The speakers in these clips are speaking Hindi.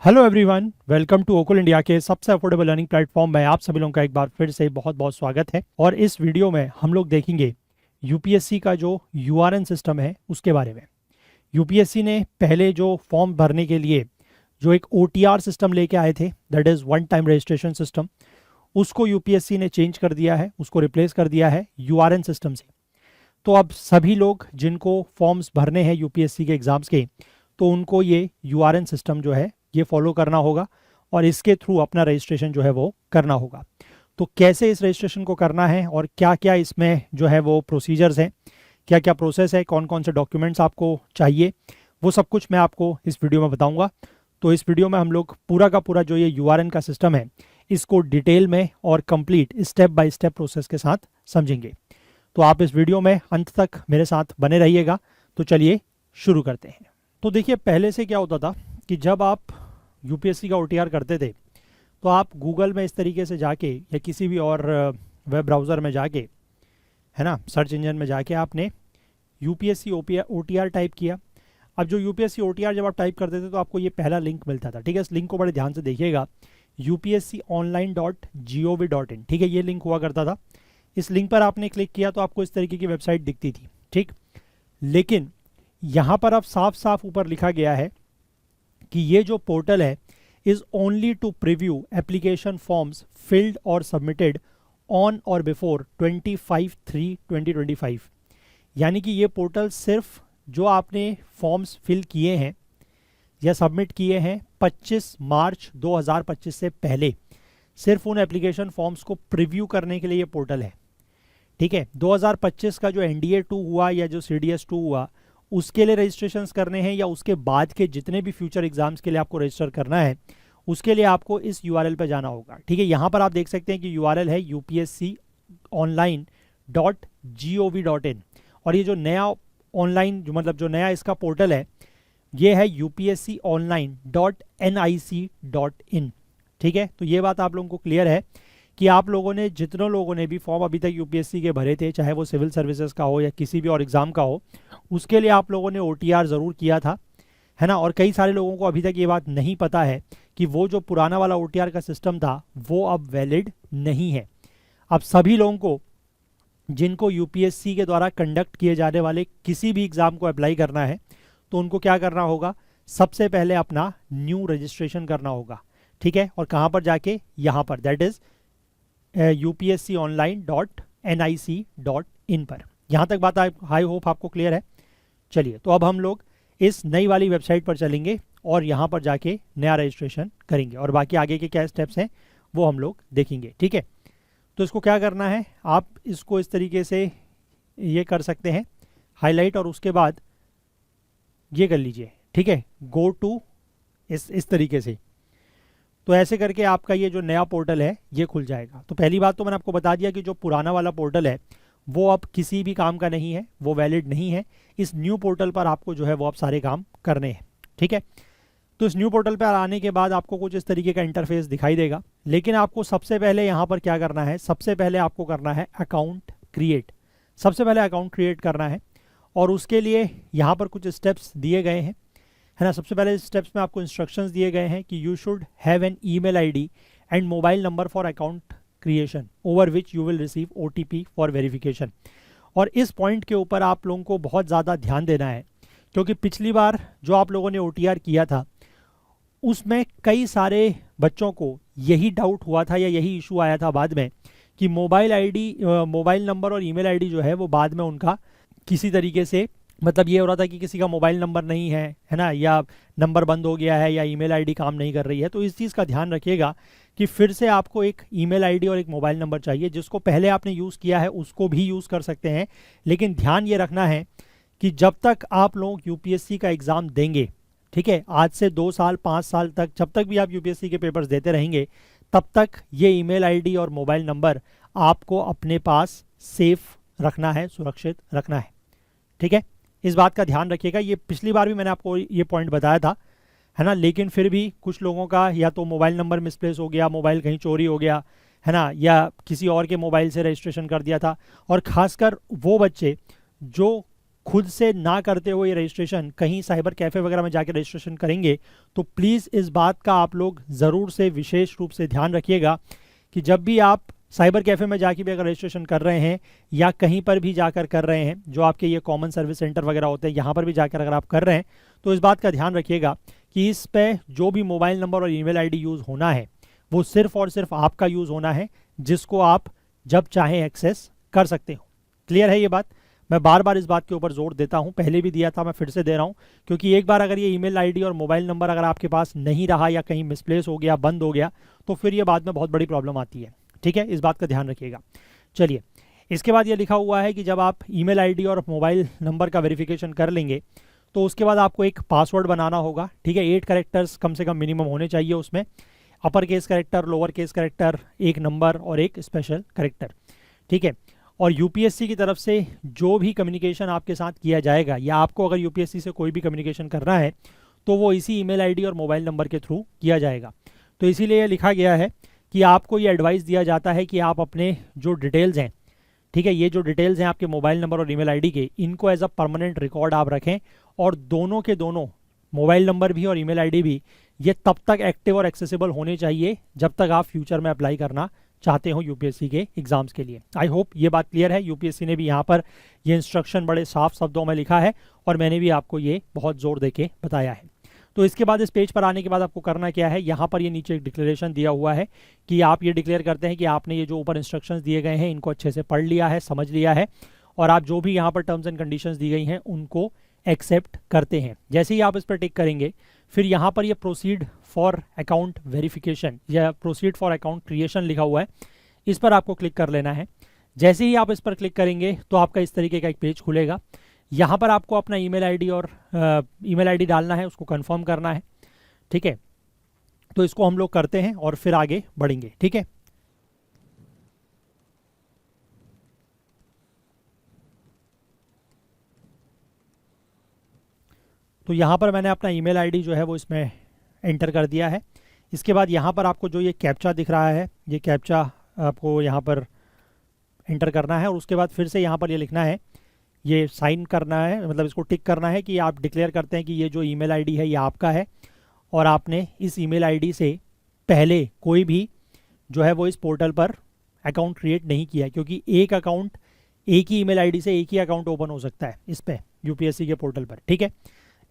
हेलो एवरीवन, वेलकम टू ओकुल इंडिया के सबसे अफोर्डेबल लर्निंग प्लेटफॉर्म में आप सभी लोगों का एक बार फिर से बहुत बहुत स्वागत है। और इस वीडियो में हम लोग देखेंगे यूपीएससी का जो यूआरएन सिस्टम है उसके बारे में। यूपीएससी ने पहले जो फॉर्म भरने के लिए जो एक ओटीआर सिस्टम लेके आए थे, that is one time registration system, उसको यूपीएससी ने चेंज कर दिया है, उसको रिप्लेस कर दिया है यूआरएन सिस्टम से। तो अब सभी लोग जिनको फॉर्म्स भरने हैं यूपीएससी के एग्ज़ाम्स के, तो उनको ये यूआरएन सिस्टम जो है ये फॉलो करना होगा और इसके थ्रू अपना रजिस्ट्रेशन जो है वो करना होगा। तो कैसे इस रजिस्ट्रेशन को करना है और क्या क्या इसमें जो है वो प्रोसीजर्स हैं, क्या क्या प्रोसेस है, कौन कौन से डॉक्यूमेंट्स आपको चाहिए, वो सब कुछ मैं आपको इस वीडियो में बताऊंगा। तो इस वीडियो में हम लोग पूरा का पूरा जो ये यूआरएन का सिस्टम है इसको डिटेल में और complete step by step process के साथ समझेंगे। तो आप इस वीडियो में अंत तक मेरे साथ बने रहिएगा। तो चलिए शुरू करते हैं। तो देखिए, पहले से क्या होता था कि जब आप यूपीएससी का ओटीआर करते थे तो आप गूगल में इस तरीके से जाके या किसी भी और वेब ब्राउज़र में जाके, है ना, सर्च इंजन में जाके आपने यूपीएससी ओटीआर टाइप किया। अब जो यूपीएससी ओटीआर जब आप टाइप करते थे तो आपको ये पहला लिंक मिलता था। ठीक है, इस लिंक को बड़े ध्यान से देखिएगा, upsconline.gov.in। ठीक है, ये लिंक हुआ करता था। इस लिंक पर आपने क्लिक किया तो आपको इस तरीके की वेबसाइट दिखती थी। ठीक, लेकिन यहाँ पर अब साफ साफ ऊपर लिखा गया है कि ये जो पोर्टल है is only to preview application forms filled और सबमिटेड ऑन और बिफोर 25/3/2025। यानी कि ये पोर्टल सिर्फ जो आपने फॉर्म्स फिल किए हैं या सबमिट किए हैं 25 मार्च 2025 से पहले, सिर्फ उन एप्लीकेशन फॉर्म्स को प्रीव्यू करने के लिए ये पोर्टल है। ठीक है, 2025 का जो एनडीए 2 हुआ या जो सीडीएस 2 हुआ उसके लिए रजिस्ट्रेशंस करने हैं या उसके बाद के जितने भी फ्यूचर एग्जाम्स के लिए आपको रजिस्टर करना है उसके लिए आपको इस यूआरएल पे जाना होगा। ठीक है, यहाँ पर आप देख सकते हैं कि यूआरएल है upsconline.gov.in और ये जो नया ऑनलाइन जो मतलब जो नया इसका पोर्टल है ये है upsconline.nic.in। ठीक है, तो ये बात आप लोगों को क्लियर है कि आप लोगों ने जितने लोगों ने भी फॉर्म अभी तक यूपीएससी के भरे थे, चाहे वो सिविल सर्विसेज का हो या किसी भी और एग्ज़ाम का हो, उसके लिए आप लोगों ने ओटीआर ज़रूर किया था, है ना। और कई सारे लोगों को अभी तक ये बात नहीं पता है कि वो जो पुराना वाला ओटीआर का सिस्टम था वो अब वैलिड नहीं है। अब सभी लोगों को जिनको यूपीएससी के द्वारा कंडक्ट किए जाने वाले किसी भी एग्ज़ाम को अप्लाई करना है तो उनको क्या करना होगा, सबसे पहले अपना न्यू रजिस्ट्रेशन करना होगा। ठीक है, और कहाँ पर जाके, यहाँ पर, दैट इज़ upsconline.nic.in पर। यहाँ तक बात आई होप आपको क्लियर है। चलिए, तो अब हम लोग इस नई वाली वेबसाइट पर चलेंगे और यहाँ पर जाके नया रजिस्ट्रेशन करेंगे और बाकी आगे के क्या स्टेप्स हैं वो हम लोग देखेंगे। ठीक है, तो इसको क्या करना है, आप इसको इस तरीके से ये कर सकते हैं हाईलाइट और उसके बाद ये कर लीजिए। ठीक है, गो टू इस तरीके से, तो ऐसे करके आपका ये जो नया पोर्टल है ये खुल जाएगा। तो पहली बात तो मैंने आपको बता दिया कि जो पुराना वाला पोर्टल है वो अब किसी भी काम का नहीं है, वो वैलिड नहीं है। इस न्यू पोर्टल पर आपको जो है वो अब सारे काम करने हैं। ठीक है, तो इस न्यू पोर्टल पर आने के बाद आपको कुछ इस तरीके का इंटरफेस दिखाई देगा, लेकिन आपको सबसे पहले यहाँ पर क्या करना है, सबसे पहले आपको करना है अकाउंट क्रिएट। सबसे पहले अकाउंट क्रिएट करना है और उसके लिए यहाँ पर कुछ स्टेप्स दिए गए हैं, है ना। सबसे पहले स्टेप्स में आपको इंस्ट्रक्शंस दिए गए हैं कि you should have an email ID and mobile number for account creation over which you will receive OTP for verification. और इस पॉइंट के ऊपर आप लोगों को बहुत ज़्यादा ध्यान देना है क्योंकि पिछली बार जो आप लोगों ने ओटीआर किया था उसमें कई सारे बच्चों को यही डाउट हुआ था या यही इशू आया था बाद में कि मोबाइल नंबर और ईमेल आईडी जो है वो बाद में उनका किसी तरीके से, मतलब ये हो रहा था कि किसी का मोबाइल नंबर नहीं है ना, या नंबर बंद हो गया है या ईमेल आईडी काम नहीं कर रही है। तो इस चीज़ का ध्यान रखिएगा कि फिर से आपको एक ईमेल आईडी और एक मोबाइल नंबर चाहिए। जिसको पहले आपने यूज़ किया है उसको भी यूज़ कर सकते हैं, लेकिन ध्यान ये रखना है कि जब तक आप लोग यूपीएससी का एग्ज़ाम देंगे, ठीक है, आज से 2 साल 5 साल तक, जब तक भी आप यूपीएससी के पेपर्स देते रहेंगे तब तक ये ईमेल आईडी और मोबाइल नंबर आपको अपने पास सेफ रखना है, सुरक्षित रखना है। ठीक है, इस बात का ध्यान रखिएगा। ये पिछली बार भी मैंने आपको ये पॉइंट बताया था, है ना, लेकिन फिर भी कुछ लोगों का या तो मोबाइल नंबर मिसप्लेस हो गया, मोबाइल कहीं चोरी हो गया, है ना, या किसी और के मोबाइल से रजिस्ट्रेशन कर दिया था। और ख़ासकर वो बच्चे जो खुद से ना करते हुए ये रजिस्ट्रेशन कहीं साइबर कैफ़े वगैरह में जाके रजिस्ट्रेशन करेंगे, तो प्लीज़ इस बात का आप लोग ज़रूर से विशेष रूप से ध्यान रखिएगा कि जब भी आप साइबर कैफ़े में जाके भी अगर रजिस्ट्रेशन कर रहे हैं या कहीं पर भी जाकर कर रहे हैं, जो आपके ये कॉमन सर्विस सेंटर वगैरह होते हैं, यहाँ पर भी जाकर अगर आप कर रहे हैं, तो इस बात का ध्यान रखिएगा कि इस पे जो भी मोबाइल नंबर और ईमेल आईडी यूज़ होना है वो सिर्फ और सिर्फ आपका यूज़ होना है, जिसको आप जब चाहें एक्सेस कर सकते हो। क्लियर है ये बात? मैं बार बार इस बात के ऊपर जोर देता हूँ, पहले भी दिया था, मैं फिर से दे रहा हूँ, क्योंकि एक बार अगर ये ईमेल आईडी और मोबाइल नंबर अगर आपके पास नहीं रहा या कहीं मिसप्लेस हो गया, बंद हो गया, तो फिर ये बाद में बहुत बड़ी प्रॉब्लम आती है। ठीक है, इस बात का ध्यान रखिएगा। चलिए, इसके बाद ये लिखा हुआ है कि जब आप ईमेल आईडी और मोबाइल नंबर का वेरिफिकेशन कर लेंगे तो उसके बाद आपको एक पासवर्ड बनाना होगा। ठीक है, 8 कैरेक्टर्स कम से कम मिनिमम होने चाहिए उसमें, upper case character, lower case character, एक नंबर और एक स्पेशल कैरेक्टर। ठीक है, और यूपीएससी की तरफ से जो भी कम्युनिकेशन आपके साथ किया जाएगा, या आपको अगर यूपीएससी से कोई भी कम्युनिकेशन करना है तो वो इसी ईमेल आईडी और मोबाइल नंबर के थ्रू किया जाएगा। तो इसीलिए लिखा गया है कि आपको ये एडवाइस दिया जाता है कि आप अपने जो डिटेल्स हैं, ठीक है, ये जो डिटेल्स हैं आपके मोबाइल नंबर और ईमेल आईडी के, इनको एज अ परमानेंट रिकॉर्ड आप रखें, और दोनों के दोनों मोबाइल नंबर भी और ईमेल आईडी भी ये तब तक एक्टिव और एक्सेसिबल होने चाहिए जब तक आप फ्यूचर में अप्लाई करना चाहते हो यूपीएससी के एग्जाम्स के लिए। आई होप ये बात क्लियर है। यूपीएससी ने भी यहाँ पर ये इंस्ट्रक्शन बड़े साफ शब्दों में लिखा है और मैंने भी आपको ये बहुत जोर दे के बताया है। तो इसके बाद इस पेज पर आने के बाद आपको करना क्या है, यहाँ पर ये नीचे एक डिक्लेरेशन दिया हुआ है कि आप ये डिक्लेयर करते हैं कि आपने ये जो ऊपर इंस्ट्रक्शंस दिए गए हैं इनको अच्छे से पढ़ लिया है, समझ लिया है, और आप जो भी यहाँ पर टर्म्स एंड कंडीशंस दी गई हैं उनको एक्सेप्ट करते हैं। जैसे ही आप इस पर टिक करेंगे, फिर यहाँ पर ये प्रोसीड फॉर अकाउंट वेरिफिकेशन या प्रोसीड फॉर अकाउंट क्रिएशन लिखा हुआ है, इस पर आपको क्लिक कर लेना है। जैसे ही आप इस पर क्लिक करेंगे तो आपका इस तरीके का एक पेज खुलेगा। यहाँ पर आपको अपना ईमेल आईडी और ईमेल आईडी डालना है, उसको कंफर्म करना है। ठीक है, तो इसको हम लोग करते हैं और फिर आगे बढ़ेंगे। ठीक है, तो यहाँ पर मैंने अपना ईमेल आईडी जो है वो इसमें एंटर कर दिया है। इसके बाद यहाँ पर आपको जो ये कैप्चा दिख रहा है, ये कैप्चा आपको यहाँ पर एंटर करना है, और उसके बाद फिर से यहाँ पर ये लिखना है, ये साइन करना है, मतलब इसको टिक करना है कि आप डिक्लेयर करते हैं कि ये जो ईमेल आईडी है ये आपका है, और आपने इस ईमेल आईडी से पहले कोई भी जो है वो इस पोर्टल पर अकाउंट क्रिएट नहीं किया है, क्योंकि एक अकाउंट, एक ही ईमेल आईडी से एक ही अकाउंट ओपन हो सकता है इस पे यूपीएससी के पोर्टल पर। ठीक है,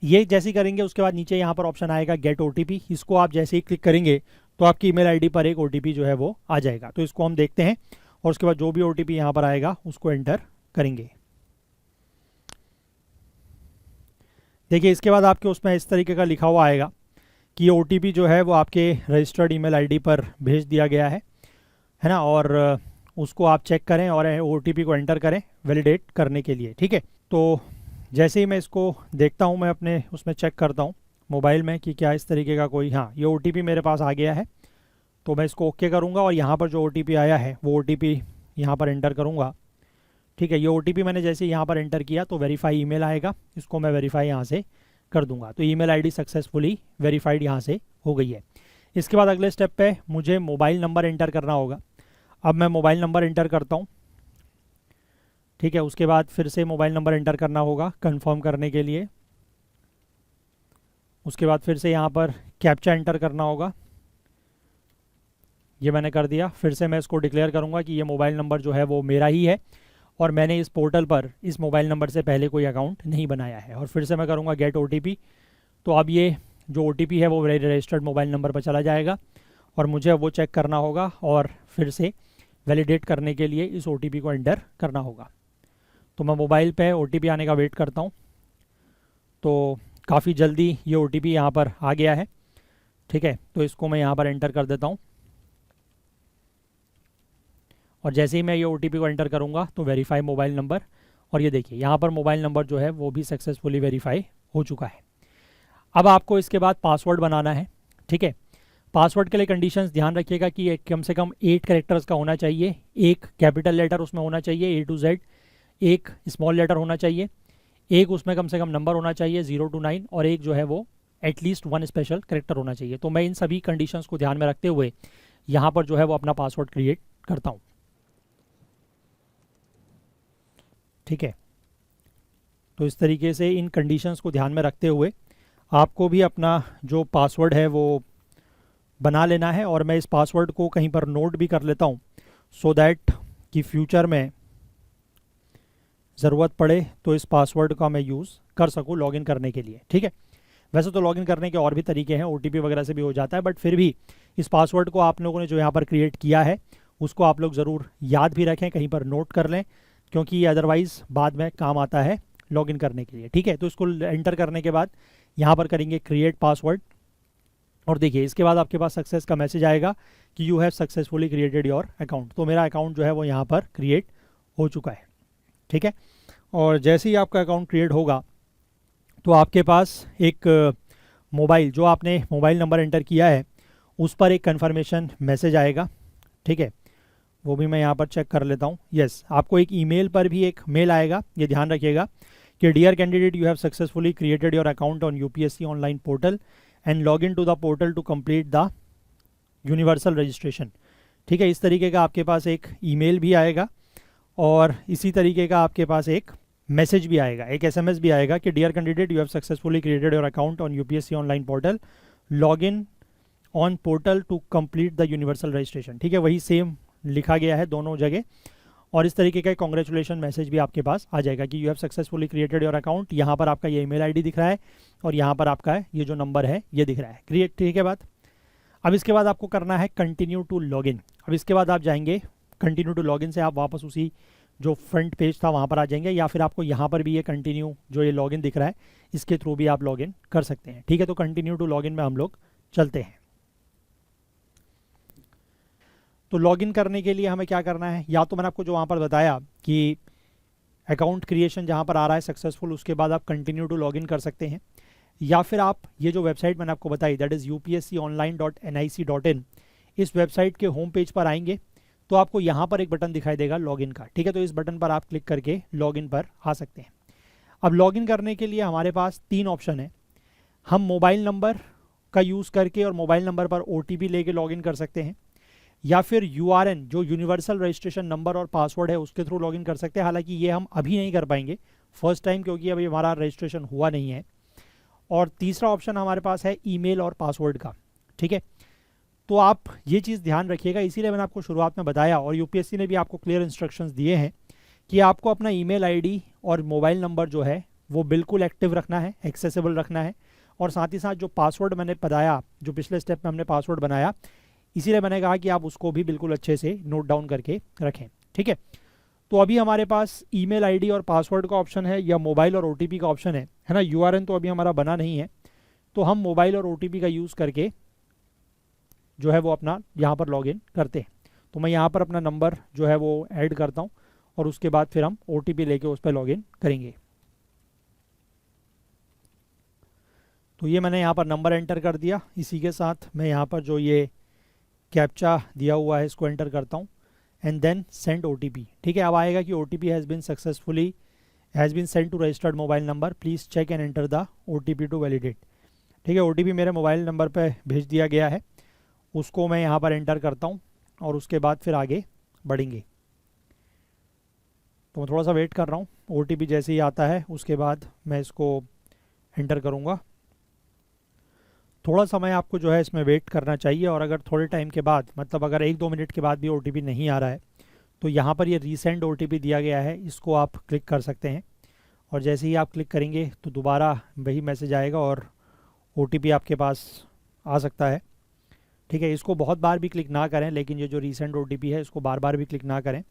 ये जैसे ही करेंगे उसके बाद नीचे यहाँ पर ऑप्शन आएगा गेट ओटीपी, इसको आप जैसे ही क्लिक करेंगे तो आपकी ईमेल आईडी पर एक ओटीपी जो है वो आ जाएगा। तो इसको हम देखते हैं और उसके बाद जो भी ओटीपी यहाँ पर आएगा उसको एंटर करेंगे। देखिए, इसके बाद आपके उसमें इस तरीके का लिखा हुआ आएगा कि ये ओटीपी जो है वो आपके रजिस्टर्ड ईमेल आईडी पर भेज दिया गया है ना, और उसको आप चेक करें और ओटीपी को एंटर करें वैलिडेट करने के लिए। ठीक है, तो जैसे ही मैं इसको देखता हूँ, मैं अपने उसमें चेक करता हूँ मोबाइल में कि क्या इस तरीके का कोई, हाँ, ये ओटीपी मेरे पास आ गया है, तो मैं इसको ओके करूँगा और यहाँ पर जो ओटीपी आया है वो ओटीपी यहाँ पर एंटर करूँगा। ठीक है, ये ओटीपी मैंने जैसे ही यहाँ पर एंटर किया तो वेरीफाई ईमेल आएगा, इसको मैं वेरीफाई यहाँ से कर दूंगा। तो ईमेल आईडी सक्सेसफुली वेरीफाइड यहाँ से हो गई है। इसके बाद अगले स्टेप पे मुझे मोबाइल नंबर एंटर करना होगा। अब मैं मोबाइल नंबर एंटर करता हूँ। ठीक है, उसके बाद फिर से मोबाइल नंबर एंटर करना होगा कंफर्म करने के लिए। उसके बाद फिर से यहाँ पर कैप्चा एंटर करना होगा, ये मैंने कर दिया। फिर से मैं इसको डिक्लेयर करूँगा कि ये मोबाइल नंबर जो है वो मेरा ही है और मैंने इस पोर्टल पर इस मोबाइल नंबर से पहले कोई अकाउंट नहीं बनाया है। और फिर से मैं करूँगा गेट ओटीपी, तो अब ये जो ओटीपी है वो मेरे रजिस्टर्ड मोबाइल नंबर पर चला जाएगा और मुझे वो चेक करना होगा और फिर से वैलिडेट करने के लिए इस ओटीपी को एंटर करना होगा। तो मैं मोबाइल पे ओटीपी आने का वेट करता हूँ। तो काफ़ी जल्दी ये ओटीपी यहाँ पर आ गया है। ठीक है, तो इसको मैं यहाँ पर एंटर कर देता हूँ और जैसे ही मैं ये ओटीपी को एंटर करूँगा तो वेरीफाई मोबाइल नंबर, और ये देखिए यहाँ पर मोबाइल नंबर जो है वो भी सक्सेसफुली वेरीफाई हो चुका है। अब आपको इसके बाद पासवर्ड बनाना है। ठीक है, पासवर्ड के लिए कंडीशंस ध्यान रखिएगा कि ये कम से कम 8 कैरेक्टर्स का होना चाहिए, एक कैपिटल लेटर उसमें होना चाहिए A to Z, एक स्मॉल लेटर होना चाहिए, एक उसमें कम से कम नंबर होना चाहिए 0 to 9, और एक जो है वो एटलीस्ट 1 स्पेशल कैरेक्टर होना चाहिए। तो मैं इन सभी कंडीशंस को ध्यान में रखते हुए यहाँ पर जो है वो अपना पासवर्ड क्रिएट करता हूँ। ठीक है, तो इस तरीके से इन कंडीशंस को ध्यान में रखते हुए आपको भी अपना जो पासवर्ड है वो बना लेना है। और मैं इस पासवर्ड को कहीं पर नोट भी कर लेता हूँ सो दैट कि फ्यूचर में ज़रूरत पड़े तो इस पासवर्ड का मैं यूज़ कर सकूँ लॉगिन करने के लिए। ठीक है, वैसे तो लॉगिन करने के और भी तरीके हैं, OTP वगैरह से भी हो जाता है, बट फिर भी इस पासवर्ड को आप लोगों ने जो यहाँ पर क्रिएट किया है उसको आप लोग ज़रूर याद भी रखें, कहीं पर नोट कर लें, क्योंकि ये अदरवाइज़ बाद में काम आता है लॉगिन करने के लिए। ठीक है, तो इसको एंटर करने के बाद यहाँ पर करेंगे क्रिएट पासवर्ड, और देखिए इसके बाद आपके पास सक्सेस का मैसेज आएगा कि you have successfully created your account. तो मेरा अकाउंट जो है वो यहाँ पर क्रिएट हो चुका है। ठीक है, और जैसे ही आपका अकाउंट क्रिएट होगा तो आपके पास एक मोबाइल, जो आपने मोबाइल नंबर एंटर किया है उस पर एक कन्फर्मेशन मैसेज आएगा। ठीक है, वो भी मैं यहाँ पर चेक कर लेता हूँ। यस, आपको एक ईमेल पर भी एक मेल आएगा, ये ध्यान रखिएगा कि dear candidate you have successfully created your account on UPSC online portal and log in to the portal to complete the universal registration. ठीक है, इस तरीके का आपके पास एक ईमेल भी आएगा और इसी तरीके का आपके पास एक मैसेज भी आएगा, एक SMS भी आएगा कि dear candidate you have successfully created your account on UPSC online portal, log in on portal to complete the universal registration. ठीक है, वही सेम लिखा गया है दोनों जगह, और इस तरीके का कॉन्ग्रेचुलेशन मैसेज भी आपके पास आ जाएगा कि you have successfully created your account. यहाँ पर आपका ये ईमेल आईडी दिख रहा है और यहाँ पर आपका ये जो नंबर है ये दिख रहा है। क्रिएट, ठीक है बात। अब इसके बाद आपको करना है कंटिन्यू टू लॉगिन। अब इसके बाद आप जाएंगे कंटिन्यू टू लॉगिन से, आप वापस उसी जो फ्रंट पेज था वहाँ पर आ जाएंगे, या फिर आपको यहाँ पर भी ये कंटिन्यू जो ये लॉगिन दिख रहा है इसके थ्रू भी आप लॉगिन कर सकते हैं। ठीक है, तो कंटिन्यू टू लॉगिन में हम लोग चलते हैं। तो लॉगिन करने के लिए हमें क्या करना है, या तो मैंने आपको जो वहाँ पर बताया कि अकाउंट क्रिएशन जहाँ पर आ रहा है सक्सेसफुल, उसके बाद आप कंटिन्यू टू लॉगिन कर सकते हैं, या फिर आप ये जो वेबसाइट मैंने आपको बताई दैट इज़ upsconline.nic.in, इस वेबसाइट के होम पेज पर आएंगे तो आपको यहाँ पर एक बटन दिखाई देगा लॉगिन का। ठीक है, तो इस बटन पर आप क्लिक करके लॉगिन पर आ सकते हैं। अब लॉगिन करने के लिए हमारे पास 3 ऑप्शन है। हम मोबाइल नंबर का यूज़ करके और मोबाइल नंबर पर OTP लेके लॉगिन कर सकते हैं, या फिर URN जो यूनिवर्सल रजिस्ट्रेशन नंबर और पासवर्ड है उसके थ्रू लॉगिन कर सकते हैं। हालांकि ये हम अभी नहीं कर पाएंगे फर्स्ट टाइम, क्योंकि अभी हमारा रजिस्ट्रेशन हुआ नहीं है। और तीसरा ऑप्शन हमारे पास है ईमेल और पासवर्ड का। ठीक है, तो आप ये चीज़ ध्यान रखिएगा, इसीलिए मैंने आपको शुरुआत में बताया और UPSC ने भी आपको क्लियर इंस्ट्रक्शंस दिए हैं कि आपको अपना ईमेल आईडी और मोबाइल नंबर जो है वो बिल्कुल एक्टिव रखना है, एक्सेसिबल रखना है, और साथ ही साथ जो पासवर्ड मैंने बताया, जो पिछले स्टेप में हमने पासवर्ड बनाया, इसीलिए मैंने कहा कि आप उसको भी बिल्कुल अच्छे से नोट डाउन करके रखें। ठीक है, तो अभी हमारे पास ईमेल आईडी और पासवर्ड का ऑप्शन है, या मोबाइल और OTP का ऑप्शन है ना। URN तो अभी हमारा बना नहीं है, तो हम मोबाइल और OTP का यूज़ करके जो है वो अपना यहाँ पर लॉगिन करते हैं। तो मैं यहाँ पर अपना नंबर जो है वो ऐड करता हूँ और उसके बाद फिर हम OTP लेके उस पर लॉगिन करेंगे। तो ये मैंने यहाँ पर नंबर एंटर कर दिया, इसी के साथ मैं यहाँ पर जो ये कैप्चा दिया हुआ है इसको एंटर करता हूँ एंड देन सेंड OTP। ठीक है, अब आएगा कि OTP has been send to registered mobile number, please check and enter the OTP to validate. ठीक है, OTP मेरे मोबाइल नंबर पे भेज दिया गया है, उसको मैं यहाँ पर एंटर करता हूँ और उसके बाद फिर आगे बढ़ेंगे। तो मैं थोड़ा सा वेट कर रहा हूँ, OTP जैसे ही आता है उसके बाद मैं इसको एंटर करूँगा। थोड़ा समय आपको जो है इसमें वेट करना चाहिए, और अगर थोड़े टाइम के बाद, मतलब अगर 1-2 मिनट के बाद भी OTP नहीं आ रहा है तो यहाँ पर ये रीसेंड OTP दिया गया है, इसको आप क्लिक कर सकते हैं, और जैसे ही आप क्लिक करेंगे तो दोबारा वही मैसेज आएगा और OTP आपके पास आ सकता है। ठीक है, इसको बहुत बार भी क्लिक ना करें, लेकिन ये जो रीसेंड OTP है इसको बार बार भी क्लिक ना करें।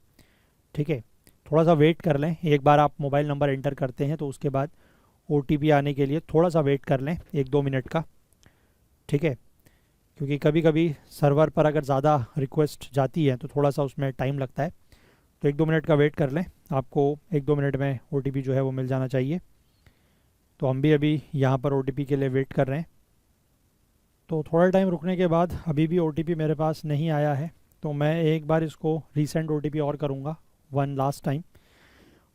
ठीक है, थोड़ा सा वेट कर लें, एक बार आप मोबाइल नंबर एंटर करते हैं तो उसके बाद OTP आने के लिए थोड़ा सा वेट कर लें 1-2 मिनट का। ठीक है, क्योंकि कभी कभी सर्वर पर अगर ज़्यादा रिक्वेस्ट जाती है तो थोड़ा सा उसमें टाइम लगता है, तो 1-2 मिनट का वेट कर लें, आपको 1-2 मिनट में OTP जो है वो मिल जाना चाहिए। तो हम भी अभी यहाँ पर OTP के लिए वेट कर रहे हैं। तो थोड़ा टाइम रुकने के बाद अभी भी OTP मेरे पास नहीं आया है, तो मैं एक बार इसको रीसेंड OTP और करूँगा 1 लास्ट टाइम,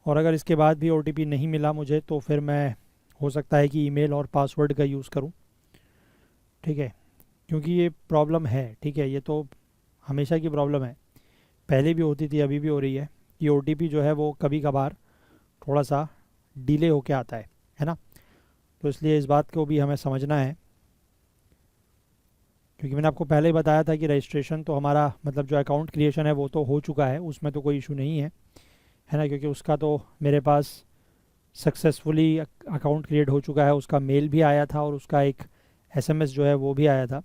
और अगर इसके बाद भी OTP नहीं मिला मुझे तो फिर मैं हो सकता है कि ईमेल और पासवर्ड का यूज़ करूँ। ठीक है, क्योंकि ये प्रॉब्लम है। ठीक है, ये तो हमेशा की प्रॉब्लम है, पहले भी होती थी, अभी भी हो रही है कि OTP जो है वो कभी कभार थोड़ा सा डिले होके आता है ना। तो इसलिए इस बात को भी हमें समझना है, क्योंकि मैंने आपको पहले ही बताया था कि रजिस्ट्रेशन तो हमारा मतलब जो अकाउंट क्रिएशन है वो तो हो चुका है, उसमें तो कोई इशू नहीं है ना, क्योंकि उसका तो मेरे पास सक्सेसफुली अकाउंट क्रिएट हो चुका है, उसका मेल भी आया था और उसका एक एसएमएस जो है वो भी आया था,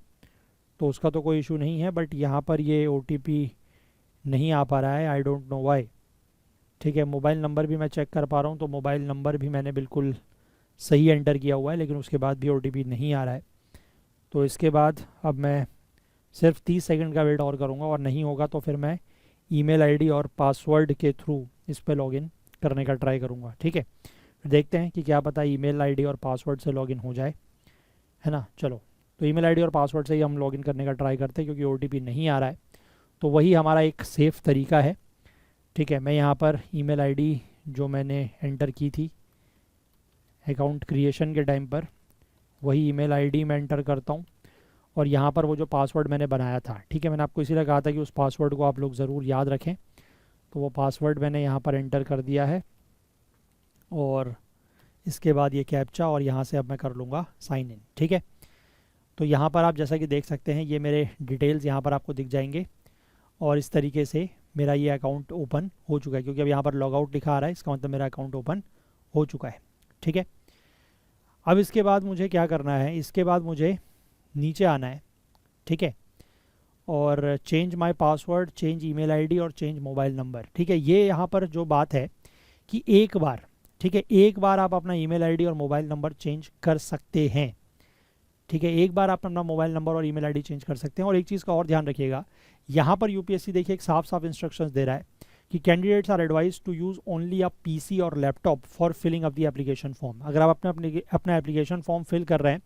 तो उसका तो कोई इशू नहीं है। बट यहाँ पर ये ओटीपी नहीं आ पा रहा है, आई डोंट नो व्हाई। ठीक है, मोबाइल नंबर भी मैं चेक कर पा रहा हूँ, तो मोबाइल नंबर भी मैंने बिल्कुल सही एंटर किया हुआ है, लेकिन उसके बाद भी ओटीपी नहीं आ रहा है। तो इसके बाद अब मैं सिर्फ 30 सेकंड का वेट और करूँगा, और नहीं होगा तो फिर मैं ईमेल आईडी और पासवर्ड के थ्रू इस पर लॉगिन करने का ट्राई करूँगा। ठीक है, फिर देखते हैं कि क्या पता ईमेल आईडी और पासवर्ड से लॉगिन हो जाए, है ना। चलो, तो ईमेल आईडी और पासवर्ड से ही हम लॉगिन करने का ट्राई करते हैं, क्योंकि ओटीपी नहीं आ रहा है, तो वही हमारा एक सेफ़ तरीका है। ठीक है, मैं यहाँ पर ईमेल आईडी जो मैंने एंटर की थी अकाउंट क्रिएशन के टाइम पर, वही ईमेल आईडी मैं एंटर करता हूँ, और यहाँ पर वो जो पासवर्ड मैंने बनाया था, ठीक है, मैंने आपको इसीलिए कहा था कि उस पासवर्ड को आप लोग ज़रूर याद रखें। तो वो पासवर्ड मैंने यहाँ पर एंटर कर दिया है, और इसके बाद ये कैप्चा, और यहाँ से अब मैं कर लूँगा साइन इन। ठीक है, तो यहाँ पर आप जैसा कि देख सकते हैं ये मेरे डिटेल्स यहाँ पर आपको दिख जाएंगे, और इस तरीके से मेरा ये अकाउंट ओपन हो चुका है, क्योंकि अब यहाँ पर लॉग आउट लिखा आ रहा है, इसका मतलब मेरा अकाउंट ओपन हो चुका है। ठीक है, अब इसके बाद मुझे क्या करना है, इसके बाद मुझे नीचे आना है। ठीक है, और change my password, change email ID और चेंज मोबाइल नंबर। ठीक है, ये यहाँ पर जो बात है कि एक बार, ठीक है, एक बार आप अपना ईमेल आईडी और मोबाइल नंबर चेंज कर सकते हैं। ठीक है, एक बार आप अपना मोबाइल नंबर और ईमेल आईडी चेंज कर सकते हैं। और एक चीज़ का और ध्यान रखिएगा, यहाँ पर यूपीएससी देखिए एक साफ साफ इंस्ट्रक्शंस दे रहा है कि candidates are advised to use only a PC और laptop for filling of the application form. अगर आप अपना एप्लीकेशन फॉर्म फिल कर रहे हैं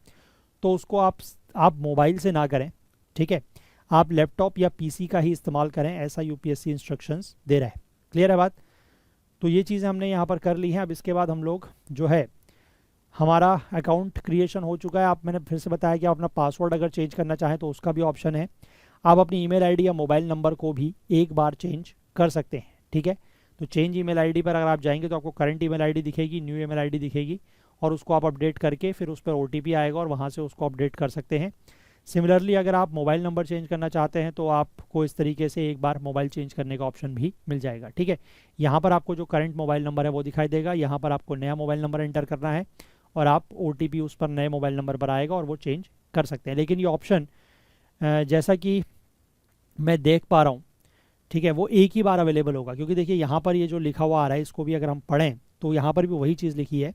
तो उसको आप मोबाइल से ना करें। ठीक है, आप लैपटॉप या पीसी का ही इस्तेमाल करें, ऐसा यूपीएससी इंस्ट्रक्शंस दे रहा है। क्लियर है बात। तो ये चीज़ें हमने यहाँ पर कर ली हैं। अब इसके बाद हम लोग जो है, हमारा अकाउंट क्रिएशन हो चुका है। आप, मैंने फिर से बताया कि आप अपना पासवर्ड अगर चेंज करना चाहें तो उसका भी ऑप्शन है। आप अपनी ईमेल आईडी या मोबाइल नंबर को भी एक बार चेंज कर सकते हैं। ठीक है, तो चेंज ईमेल आईडी पर अगर आप जाएंगे तो आपको करंट ईमेल आईडी दिखेगी, न्यू ईमेल आईडी दिखेगी, और उसको आप अपडेट करके फिर उस पर ओटीपी आएगा और वहाँ से उसको अपडेट कर सकते हैं। सिमिलरली अगर आप मोबाइल नंबर चेंज करना चाहते हैं तो आपको इस तरीके से एक बार मोबाइल चेंज करने का ऑप्शन भी मिल जाएगा। ठीक है, यहाँ पर आपको जो करंट मोबाइल नंबर है वो दिखाई देगा, यहाँ पर आपको नया मोबाइल नंबर एंटर करना है और आप ओटीपी उस पर नए मोबाइल नंबर पर आएगा और वो चेंज कर सकते हैं। लेकिन ये ऑप्शन जैसा कि मैं देख पा रहा हूँ, ठीक है, वो एक ही बार अवेलेबल होगा, क्योंकि देखिए यहाँ पर ये जो लिखा हुआ आ रहा है इसको भी अगर हम पढ़ें तो यहाँ पर भी वही चीज़ लिखी है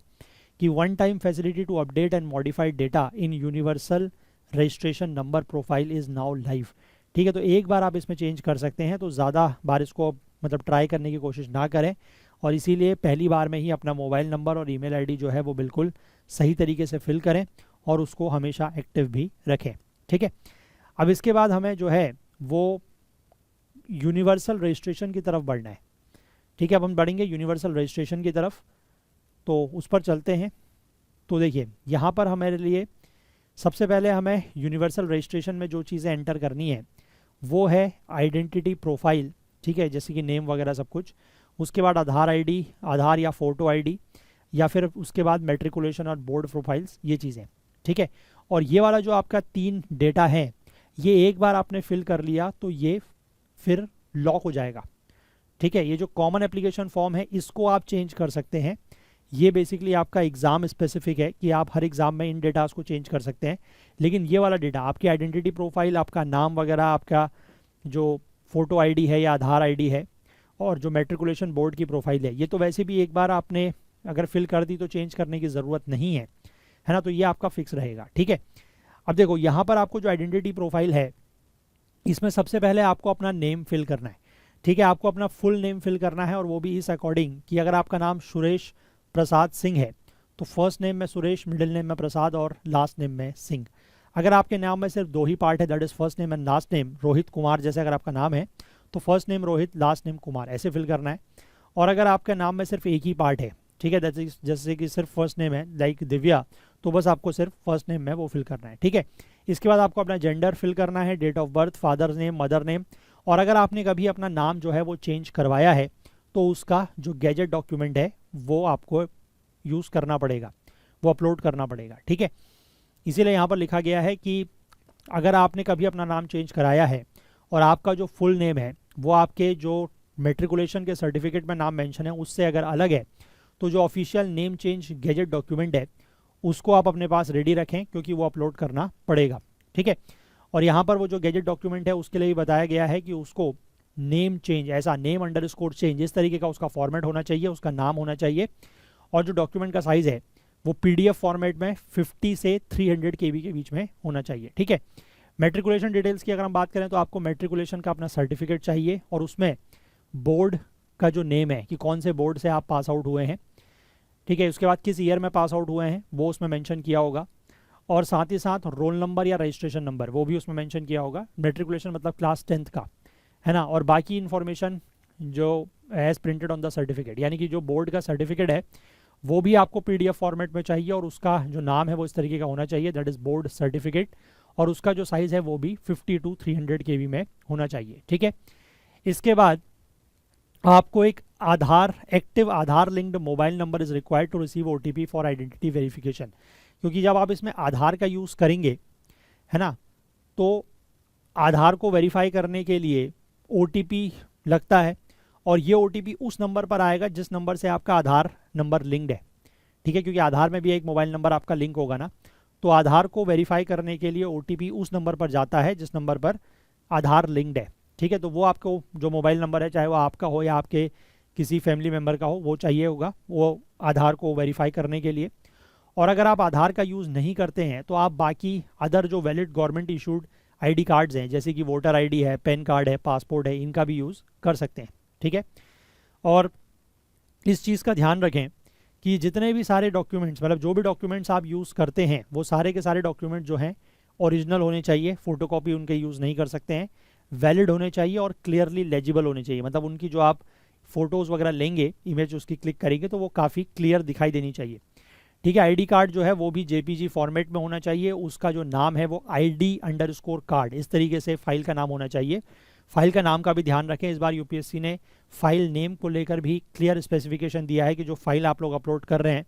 कि one time facility to update and modified data in universal registration number profile is now live. ठीक है, तो एक बार आप इसमें चेंज कर सकते हैं, तो ज़्यादा बार इसको मतलब ट्राई करने की कोशिश ना करें, और इसीलिए पहली बार में ही अपना मोबाइल नंबर और ईमेल आईडी जो है वो बिल्कुल सही तरीके से फिल करें और उसको हमेशा एक्टिव भी रखें। ठीक है, अब इसके बाद हमें जो है वो यूनिवर्सल रजिस्ट्रेशन की तरफ बढ़ना है। ठीक है, अब हम बढ़ेंगे यूनिवर्सल रजिस्ट्रेशन की तरफ, तो उस पर चलते हैं। तो देखिए यहाँ पर हमारे लिए सबसे पहले हमें यूनिवर्सल रजिस्ट्रेशन में जो चीज़ें एंटर करनी है वो है आइडेंटिटी प्रोफाइल। ठीक है, जैसे कि नेम वगैरह सब कुछ। उसके बाद आधार आईडी, आधार या फ़ोटो आईडी, या फिर उसके बाद मैट्रिकुलेशन और बोर्ड प्रोफाइल्स, ये चीज़ें। ठीक है, और ये वाला जो आपका 3 डेटा है ये एक बार आपने फिल कर लिया तो ये फिर लॉक हो जाएगा। ठीक है, ये जो कॉमन एप्लीकेशन फॉर्म है इसको आप चेंज कर सकते हैं। ये बेसिकली आपका एग्ज़ाम स्पेसिफिक है कि आप हर एग्ज़ाम में इन डेटास को चेंज कर सकते हैं, लेकिन ये वाला डेटा आपकी आइडेंटिटी प्रोफाइल, आपका नाम वगैरह, आपका जो फ़ोटो आईडी है या आधार आईडी है, और जो मैट्रिकुलेशन बोर्ड की प्रोफाइल है, ये तो वैसे भी एक बार आपने अगर फिल कर दी तो चेंज करने की ज़रूरत नहीं है ना, तो ये आपका फिक्स रहेगा। ठीक है, अब देखो यहाँ पर आपको जो आइडेंटिटी प्रोफाइल है इसमें सबसे पहले आपको अपना नेम फिल करना है। ठीक है, आपको अपना फुल नेम फिल करना है, और वो भी इस अकॉर्डिंग कि अगर आपका नाम सुरेश प्रसाद सिंह है तो फर्स्ट नेम में सुरेश, मिडिल नेम में प्रसाद और लास्ट नेम में सिंह। अगर आपके नाम में सिर्फ 2 ही पार्ट है, that is first name and last name, Rohit Kumar जैसे अगर आपका नाम है तो first name Rohit, last name Kumar, ऐसे फिल करना है। और अगर आपके नाम में सिर्फ एक ही पार्ट है, ठीक है, जैसे कि सिर्फ फर्स्ट नेम है लाइक दिव्या, तो बस आपको सिर्फ फर्स्ट नेम में वो फिल करना है। ठीक है, इसके बाद आपको अपना जेंडर फिल करना है, date of birth, father name, mother name, और अगर आपने कभी अपना नाम जो है वो चेंज करवाया है तो उसका जो गैजेट डॉक्यूमेंट है वो आपको यूज़ करना पड़ेगा, वो अपलोड करना पड़ेगा, ठीक है। इसीलिए यहाँ पर लिखा गया है कि अगर आपने कभी अपना नाम चेंज कराया है और आपका जो फुल नेम है वो आपके जो मेट्रिकुलेशन के सर्टिफिकेट में नाम मेंशन है उससे अगर अलग है, तो जो official name change gadget document है उसको आप अपने पास रेडी रखें, क्योंकि वो अपलोड करना पड़ेगा, ठीक है। और यहाँ पर वो जो गैजेट डॉक्यूमेंट है उसके लिए भी बताया गया है कि उसको नेम चेंज, ऐसा नेम अंडरस्कोर चेंज, इस तरीके का उसका फॉर्मेट होना चाहिए, उसका नाम होना चाहिए। और जो डॉक्यूमेंट का साइज़ है वो पीडीएफ फॉर्मेट में 50 से 300 KB के बीच में होना चाहिए, ठीक है। मेट्रिकुलेशन डिटेल्स की अगर हम बात करें तो आपको मेट्रिकुलेशन का अपना सर्टिफिकेट चाहिए और उसमें बोर्ड का जो नेम है कि कौन से बोर्ड से आप पास आउट हुए हैं, ठीक है। उसके बाद किस ईयर में पास आउट हुए हैं वो उसमें मेंशन किया होगा, और साथ ही साथ रोल नंबर या रजिस्ट्रेशन नंबर वो भी उसमें मेंशन किया होगा। मेट्रिकुलेशन मतलब क्लास 10th का, है ना। और बाकी इन्फॉर्मेशन जो as printed on the certificate, यानी कि जो बोर्ड का सर्टिफिकेट है वो भी आपको पीडीएफ फॉर्मेट में चाहिए, और उसका जो नाम है वो इस तरीके का होना चाहिए, दैट इज़ बोर्ड सर्टिफिकेट, और उसका जो साइज़ है वो भी 50 to 300 KB में होना चाहिए, ठीक है। इसके बाद आपको एक Aadhaar, active Aadhaar linked mobile number is required to receive OTP for identity verification, क्योंकि जब आप इसमें आधार का यूज़ करेंगे, है ना, तो आधार को वेरीफाई करने के लिए OTP लगता है, और ये OTP उस नंबर पर आएगा जिस नंबर से आपका आधार नंबर लिंक्ड है, ठीक है। क्योंकि आधार में भी एक मोबाइल नंबर आपका लिंक होगा ना, तो आधार को वेरीफाई करने के लिए OTP उस नंबर पर जाता है जिस नंबर पर आधार लिंक्ड है, ठीक है। तो वो आपको जो मोबाइल नंबर है, चाहे वो आपका हो या आपके किसी फैमिली मेम्बर का हो, वो चाहिए होगा वो आधार को वेरीफाई करने के लिए। और अगर आप आधार का यूज़ नहीं करते हैं तो आप बाकी अदर जो valid government issued ID cards हैं, जैसे कि वोटर ID है, पैन कार्ड है, पासपोर्ट है, इनका भी यूज़ कर सकते हैं, ठीक है। और इस चीज़ का ध्यान रखें कि जितने भी सारे डॉक्यूमेंट्स, मतलब जो भी डॉक्यूमेंट्स आप यूज़ करते हैं वो सारे के सारे डॉक्यूमेंट जो हैं ओरिजिनल होने चाहिए, फ़ोटोकॉपी उनके यूज़ नहीं कर सकते हैं, वैलिड होने चाहिए और क्लियरली लेजिबल होने चाहिए। मतलब उनकी जो आप फ़ोटोज़ वगैरह लेंगे, इमेज उसकी क्लिक करेंगे तो वो काफ़ी क्लियर दिखाई देनी चाहिए, ठीक है। ID कार्ड जो है वो भी JPG फॉर्मेट में होना चाहिए, उसका जो नाम है वो ID_ कार्ड, इस तरीके से फाइल का नाम होना चाहिए। फाइल का नाम का भी ध्यान रखें, इस बार UPSC ने फाइल नेम को लेकर भी क्लियर स्पेसिफिकेशन दिया है कि जो फाइल आप लोग अपलोड कर रहे हैं,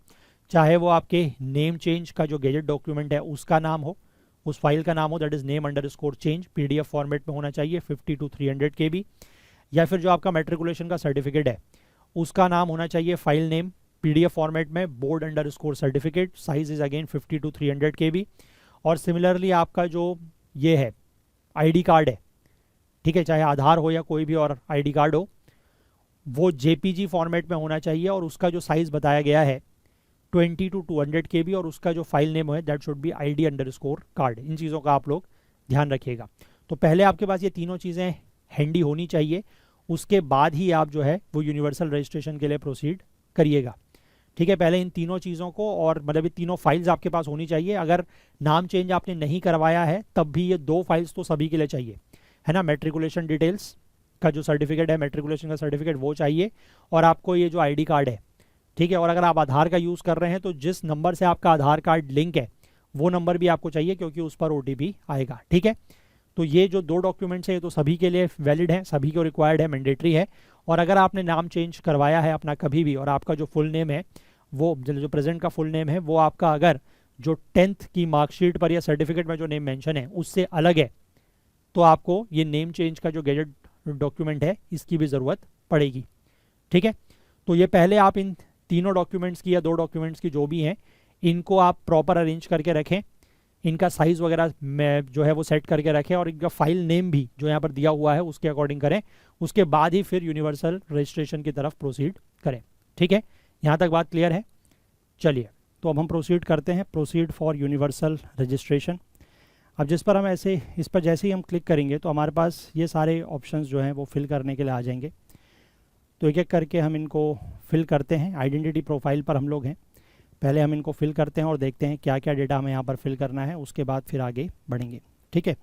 चाहे वो आपके नेम चेंज का जो गैजेट डॉक्यूमेंट है उसका नाम हो, उस फाइल का नाम हो, that is name_change, PDF format में होना चाहिए 50 to 300 KB, या फिर जो आपका मेट्रिकुलेशन का सर्टिफिकेट है उसका नाम होना चाहिए फाइल नेम PDF फॉर्मेट में board_certificate, size is again 50 to 300 KB। और सिमिलरली आपका जो ये है ID कार्ड है, ठीक है, चाहे आधार हो या कोई भी और ID कार्ड हो, वो JPG फॉर्मेट में होना चाहिए, और उसका जो साइज़ बताया गया है 20 to 200 KB, और उसका जो फाइल नेम है that should be ID_ card. इन चीज़ों का आप लोग ध्यान रखिएगा। तो पहले आपके पास ये तीनों चीज़ें हैंडी होनी चाहिए, उसके बाद ही आप जो है वो यूनिवर्सल रजिस्ट्रेशन के लिए प्रोसीड करिएगा, ठीक है। पहले इन तीनों चीज़ों को, और मतलब ये तीनों फाइल्स आपके पास होनी चाहिए। अगर नाम चेंज आपने नहीं करवाया है तब भी ये 2 फाइल्स तो सभी के लिए चाहिए, है ना। मेट्रिकुलेशन डिटेल्स का जो सर्टिफिकेट है, मेट्रिकुलेशन का सर्टिफिकेट, वो चाहिए, और आपको ये जो ID कार्ड है, ठीक है। और अगर आप आधार का यूज़ कर रहे हैं तो जिस नंबर से आपका आधार कार्ड लिंक है वो नंबर भी आपको चाहिए, क्योंकि उस पर OTP आएगा, ठीक है। तो ये जो 2 डॉक्यूमेंट्स है ये तो सभी के लिए वैलिड है, सभी को रिक्वायर्ड है, मैंडेटरी है। और अगर आपने नाम चेंज करवाया है अपना कभी भी, और आपका जो फुल नेम है वो जो प्रेजेंट का फुल नेम है वो आपका अगर जो 10th की मार्कशीट पर या सर्टिफिकेट में जो नेम मेंशन है उससे अलग है, तो आपको ये नेम चेंज का जो गैजेट डॉक्यूमेंट है इसकी भी ज़रूरत पड़ेगी, ठीक है। तो ये पहले आप इन तीनों डॉक्यूमेंट्स की या 2 डॉक्यूमेंट्स की जो भी हैं इनको आप प्रॉपर अरेंज करके रखें, इनका साइज़ वगैरह में जो है वो सेट करके रखें, और इनका फाइल नेम भी जो यहाँ पर दिया हुआ है उसके अकॉर्डिंग करें। उसके बाद ही फिर यूनिवर्सल रजिस्ट्रेशन की तरफ प्रोसीड करें, ठीक है। यहाँ तक बात क्लियर है? चलिए, तो अब हम प्रोसीड करते हैं, प्रोसीड फॉर यूनिवर्सल रजिस्ट्रेशन। अब जिस पर हम ऐसे, इस पर जैसे ही हम क्लिक करेंगे तो हमारे पास ये सारे ऑप्शंस जो हैं वो फिल करने के लिए आ जाएंगे। तो एक एक करके हम इनको फिल करते हैं। आइडेंटिटी प्रोफाइल पर हम लोग हैं, पहले हम इनको फिल करते हैं और देखते हैं क्या क्या डेटा हमें यहाँ पर फिल करना है, उसके बाद फिर आगे बढ़ेंगे, ठीक है।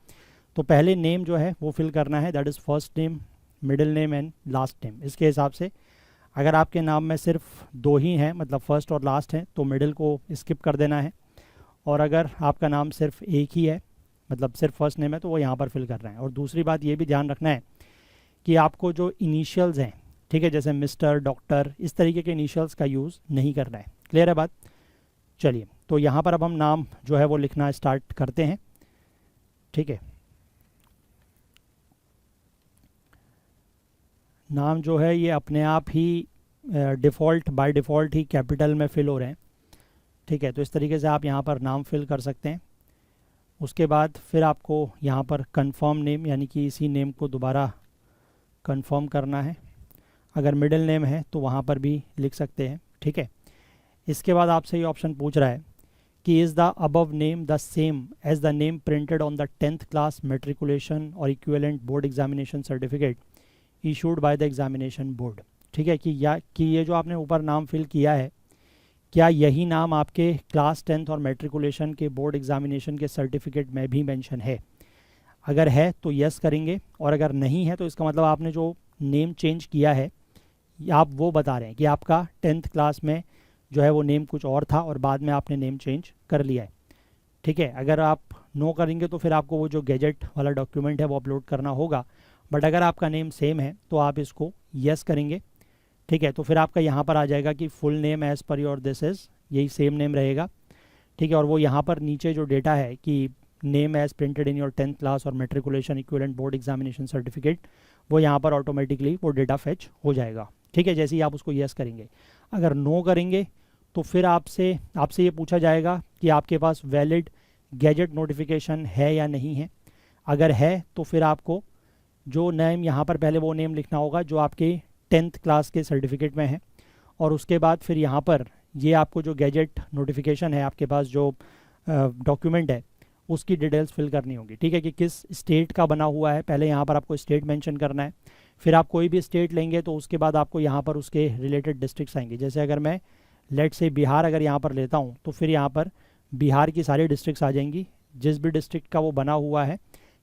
तो पहले नेम जो है वो फिल करना है, that is first name, middle name and last name. इसके हिसाब से अगर आपके नाम में सिर्फ 2 ही हैं, मतलब फर्स्ट और लास्ट हैं, तो मिडिल को स्किप कर देना है। और अगर आपका नाम सिर्फ एक ही है, मतलब सिर्फ फर्स्ट नेम है, तो वो यहाँ पर फिल करना है। और दूसरी बात ये भी ध्यान रखना है कि आपको जो इनिशियल्स हैं, ठीक है, जैसे मिस्टर, डॉक्टर, इस तरीके के इनिशियल्स का यूज़ नहीं करना है। क्लियर है बात? चलिए, तो यहाँ पर अब हम नाम जो है वो लिखना स्टार्ट करते हैं। ठीक है, नाम जो है ये अपने आप ही डिफ़ॉल्ट बाय डिफ़ॉल्ट ही कैपिटल में फिल हो रहे हैं। ठीक है, तो इस तरीके से आप यहाँ पर नाम फिल कर सकते हैं। उसके बाद फिर आपको यहाँ पर कंफर्म नेम, यानी कि इसी नेम को दोबारा कंफर्म करना है। अगर मिडिल नेम है तो वहाँ पर भी लिख सकते हैं। ठीक है, इसके बाद आपसे ये ऑप्शन पूछ रहा है कि is the above name the same as the name printed on the 10th class matriculation और equivalent board examination certificate issued by the examination board. ठीक है, कि ये जो आपने ऊपर नाम फिल किया है, क्या यही नाम आपके क्लास 10th और मेट्रिकुलेशन के बोर्ड एग्जामिनेशन के सर्टिफिकेट में भी मेंशन है? अगर है तो यस करेंगे, और अगर नहीं है तो इसका मतलब आपने जो नेम चेंज किया है आप वो बता रहे हैं कि आपका 10th क्लास में जो है वो नेम कुछ और था और बाद में आपने नेम चेंज कर लिया है। ठीक है, अगर आप नो करेंगे तो फिर आपको वो जो गैजेट वाला डॉक्यूमेंट है वो अपलोड करना होगा। बट अगर आपका नेम सेम है तो आप इसको यस करेंगे। ठीक है, तो फिर आपका यहाँ पर आ जाएगा कि full name as per your this is, यही सेम नेम रहेगा। ठीक है, और वो यहाँ पर नीचे जो डेटा है कि name as printed in your 10th class और matriculation equivalent board examination certificate, वो यहाँ पर ऑटोमेटिकली वो डेटा फेच हो जाएगा। ठीक है, जैसे ही आप उसको यस करेंगे। अगर नो करेंगे तो फिर आपसे ये पूछा जाएगा कि आपके पास वैलिड गैजेट नोटिफिकेशन है या नहीं है। अगर है तो फिर आपको जो नेम यहाँ पर पहले वो नेम लिखना होगा जो आपके 10th क्लास के सर्टिफिकेट में है, और उसके बाद फिर यहाँ पर ये आपको जो गैजेट नोटिफिकेशन है आपके पास जो डॉक्यूमेंट है उसकी डिटेल्स फिल करनी होगी। ठीक है, कि किस स्टेट का बना हुआ है, पहले यहाँ पर आपको स्टेट मेंशन करना है। फिर आप कोई भी स्टेट लेंगे तो उसके बाद आपको यहाँ पर उसके रिलेटेड डिस्ट्रिक्ट्स आएंगे। जैसे अगर मैं लेट से बिहार अगर यहाँ पर लेता हूँ तो फिर यहाँ पर बिहार की सारी डिस्ट्रिक्ट्स आ जाएंगी, जिस भी डिस्ट्रिक्ट का वो बना हुआ है,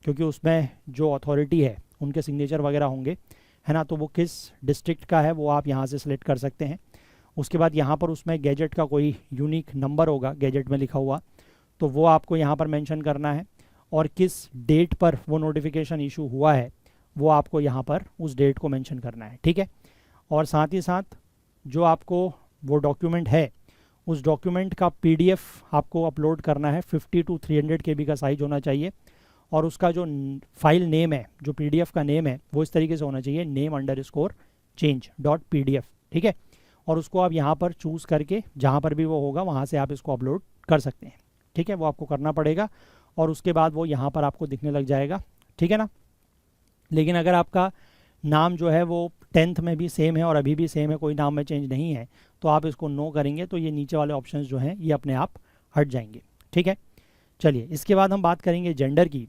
क्योंकि उसमें जो अथॉरिटी है उनके सिग्नेचर वगैरह होंगे, है ना। तो वो किस डिस्ट्रिक्ट का है वो आप यहाँ से सिलेक्ट कर सकते हैं। उसके बाद यहाँ पर उसमें गैजेट का कोई यूनिक नंबर होगा गैजेट में लिखा हुआ, तो वो आपको यहाँ पर मेंशन करना है, और किस डेट पर वो नोटिफिकेशन इशू हुआ है वो आपको यहाँ पर उस डेट को मेंशन करना है। ठीक है, और साथ ही साथ जो आपको वो डॉक्यूमेंट है उस डॉक्यूमेंट का PDF आपको अपलोड करना है। 50 to 300 KB का साइज होना चाहिए, और उसका जो फाइल नेम है, जो PDF का नेम है, वो इस तरीके से होना चाहिए, name_change.pdf। ठीक है, और उसको आप यहाँ पर चूज़ करके जहाँ पर भी वो होगा वहाँ से आप इसको अपलोड कर सकते हैं। ठीक है, वो आपको करना पड़ेगा, और उसके बाद वो यहाँ पर आपको दिखने लग जाएगा। ठीक है ना। लेकिन अगर आपका नाम जो है वो 10th में भी सेम है और अभी भी सेम है, कोई नाम में चेंज नहीं है, तो आप इसको नो करेंगे तो ये नीचे वाले ऑप्शंस जो हैं ये अपने आप हट जाएंगे। ठीक है, चलिए इसके बाद हम बात करेंगे जेंडर की।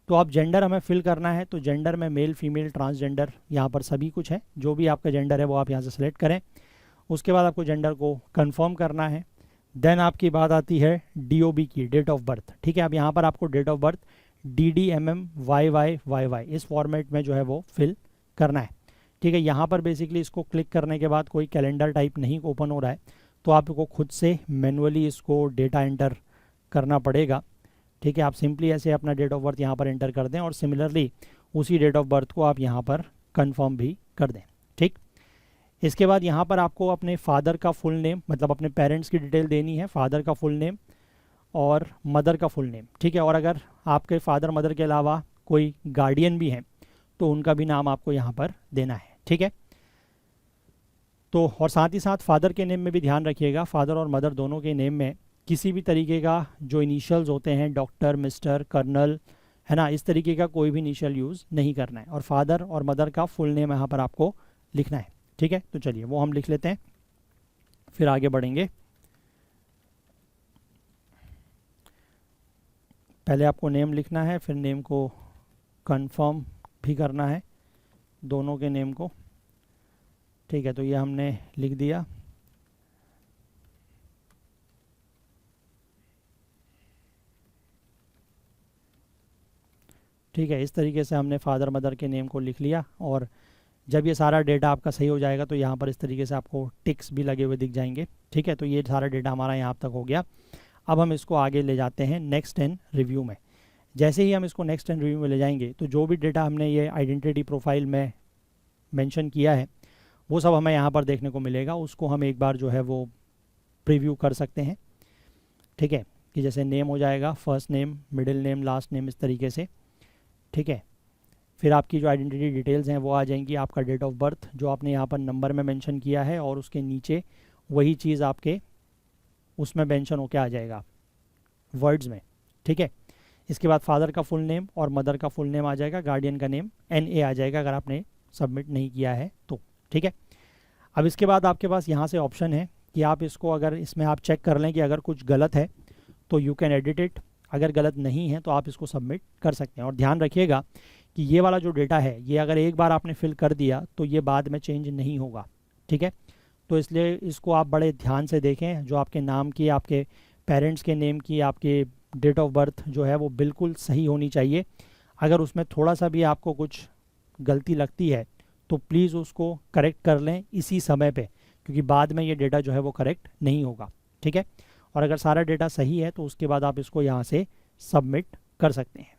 तो आप जेंडर हमें फिल करना है, तो जेंडर में मेल, फीमेल, ट्रांसजेंडर, यहाँ पर सभी कुछ है। जो भी आपका जेंडर है वो आप यहाँ से सिलेक्ट करें। उसके बाद आपको जेंडर को कंफर्म करना है। देन आपकी बात आती है DOB की, डेट ऑफ बर्थ। ठीक है, अब यहाँ पर आपको डेट ऑफ बर्थ DDMMYYYY इस फॉर्मेट में जो है वो फिल करना है। ठीक है, यहाँ पर बेसिकली इसको क्लिक करने के बाद कोई कैलेंडर टाइप नहीं ओपन हो रहा है, तो आपको खुद से मैनुअली इसको डेटा एंटर करना पड़ेगा। ठीक है, आप सिंपली ऐसे अपना डेट ऑफ बर्थ यहाँ पर एंटर कर दें, और सिमिलरली उसी डेट ऑफ बर्थ को आप यहाँ पर कंफर्म भी कर दें। ठीक, इसके बाद यहाँ पर आपको अपने फादर का फुल नेम, मतलब अपने पेरेंट्स की डिटेल देनी है, फादर का फुल नेम और मदर का फुल नेम। ठीक है, और अगर आपके फादर मदर के अलावा कोई गार्डियन भी हैं तो उनका भी नाम आपको यहाँ पर देना है। ठीक है, तो और साथ ही साथ फादर के नेम में भी ध्यान रखिएगा, फादर और मदर दोनों के नेम में किसी भी तरीके का जो इनिशियल्स होते हैं, डॉक्टर, मिस्टर, कर्नल, है ना, इस तरीके का कोई भी इनिशियल यूज़ नहीं करना है, और फादर और मदर का फुल नेम यहाँ पर आपको लिखना है। ठीक है, तो चलिए वो हम लिख लेते हैं, फिर आगे बढ़ेंगे। पहले आपको नेम लिखना है, फिर नेम को कंफर्म भी करना है, दोनों के नेम को। ठीक है, तो ये हमने लिख दिया। ठीक है, इस तरीके से हमने फादर मदर के नेम को लिख लिया, और जब ये सारा डेटा आपका सही हो जाएगा तो यहाँ पर इस तरीके से आपको टिक्स भी लगे हुए दिख जाएंगे। ठीक है, तो ये सारा डेटा हमारा यहाँ तक हो गया। अब हम इसको आगे ले जाते हैं नेक्स्ट एंड रिव्यू में। जैसे ही हम इसको नेक्स्ट एंड रिव्यू में ले जाएंगे तो जो भी डेटा हमने ये आइडेंटिटी प्रोफाइल में मेंशन किया है वो सब हमें यहाँ पर देखने को मिलेगा। उसको हम एक बार जो है वो प्रीव्यू कर सकते हैं, ठीक है, कि जैसे नेम हो जाएगा, first name, middle name, last name, इस तरीके से, ठीक है। फिर आपकी जो आइडेंटिटी डिटेल्स हैं वो आ जाएंगी, आपका डेट ऑफ बर्थ जो आपने यहाँ पर नंबर में मेंशन किया है, और उसके नीचे वही चीज़ आपके उसमें मेंशन होके आ जाएगा वर्ड्स में, ठीक है। इसके बाद फादर का फुल नेम और मदर का फुल नेम आ जाएगा, गार्डियन का नेम NA आ जाएगा अगर आपने सबमिट नहीं किया है तो, ठीक है। अब इसके बाद आपके पास यहाँ से ऑप्शन है कि आप इसको, अगर इसमें आप चेक कर लें कि अगर कुछ गलत है तो यू कैन एडिट इट, अगर गलत नहीं है तो आप इसको सबमिट कर सकते हैं। और ध्यान रखिएगा कि ये वाला जो डेटा है ये अगर एक बार आपने फिल कर दिया तो ये बाद में चेंज नहीं होगा, ठीक है। तो इसलिए इसको आप बड़े ध्यान से देखें, जो आपके नाम की, आपके पेरेंट्स के नेम की, आपके डेट ऑफ बर्थ जो है वो बिल्कुल सही होनी चाहिए। अगर उसमें थोड़ा सा भी आपको कुछ गलती लगती है तो प्लीज़ उसको करेक्ट कर लें इसी समय पे, क्योंकि बाद में ये डेटा जो है वो करेक्ट नहीं होगा, ठीक है। और अगर सारा डेटा सही है तो उसके बाद आप इसको यहाँ से सबमिट कर सकते हैं।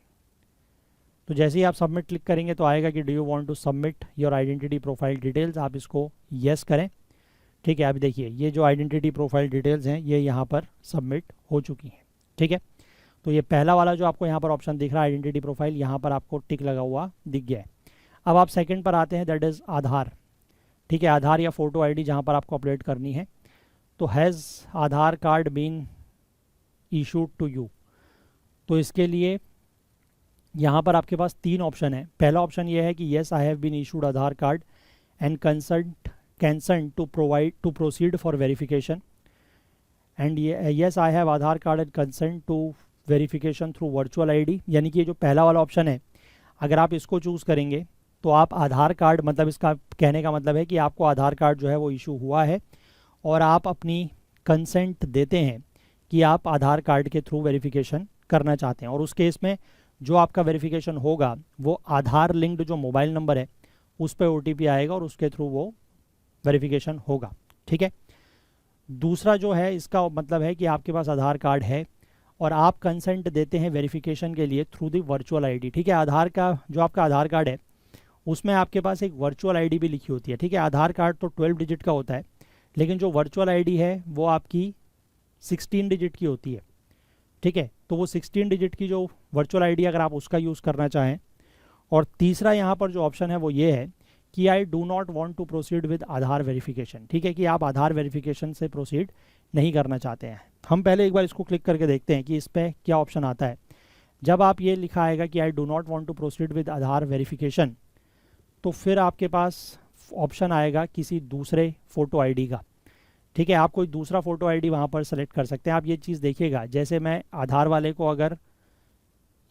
तो जैसे ही आप सबमिट क्लिक करेंगे तो आएगा कि do you want to submit your identity profile details, आप इसको येस करें, ठीक है। अभी देखिए ये जो आइडेंटिटी प्रोफाइल डिटेल्स हैं ये यहाँ पर सबमिट हो चुकी हैं, ठीक है। तो ये पहला वाला जो आपको यहाँ पर ऑप्शन दिख रहा है आइडेंटिटी प्रोफाइल, यहाँ पर आपको टिक लगा हुआ दिख गया है। अब आप सेकंड पर आते हैं, दैट इज़ आधार, ठीक है। आधार या फ़ोटो आईडी जहाँ पर आपको अपडेट करनी है। तो has Aadhaar card been issued to you, तो इसके लिए यहाँ पर आपके पास 3 ऑप्शन है। पहला ऑप्शन ये है कि yes I have been issued Aadhaar card and concern to proceed for verification, and yes I have Aadhaar card and concern to verification through virtual ID. यानी कि ये जो पहला वाला ऑप्शन है, अगर आप इसको चूज़ करेंगे तो आप आधार कार्ड, मतलब इसका कहने का मतलब है कि आपको आधार कार्ड जो है वो इशू हुआ है और आप अपनी कंसेंट देते हैं कि आप आधार कार्ड के थ्रू वेरिफिकेशन करना चाहते हैं। और उस केस में जो आपका वेरिफिकेशन होगा वो आधार लिंक्ड जो मोबाइल नंबर है उस पर OTP आएगा और उसके थ्रू वो वेरिफिकेशन होगा, ठीक है। दूसरा जो है इसका मतलब है कि आपके पास आधार कार्ड है और आप कंसेंट देते हैं वेरिफिकेशन के लिए थ्रू दी वर्चुअल आईडी, ठीक है। आधार का जो आपका आधार कार्ड है उसमें आपके पास एक वर्चुअल आईडी भी लिखी होती है, ठीक है। आधार कार्ड तो 12 डिजिट का होता है, लेकिन जो वर्चुअल आईडी है वो आपकी 16 डिजिट की होती है, ठीक है। तो वो 16 डिजिट की जो वर्चुअल आईडी अगर आप उसका यूज़ करना चाहें। और तीसरा यहाँ पर जो ऑप्शन है वो ये है कि I do not want to proceed with Aadhaar verification, ठीक है, कि आप आधार वेरिफिकेशन से प्रोसीड नहीं करना चाहते हैं। हम पहले एक बार इसको क्लिक करके देखते हैं कि इस पर क्या ऑप्शन आता है। जब आप ये लिखा आएगा कि I do not want to proceed with Aadhaar verification, तो फिर आपके पास ऑप्शन आएगा किसी दूसरे फ़ोटो आईडी का, ठीक है। आप कोई दूसरा फ़ोटो आईडी वहाँ पर सेलेक्ट कर सकते हैं। आप ये चीज़ देखिएगा, जैसे मैं आधार वाले को अगर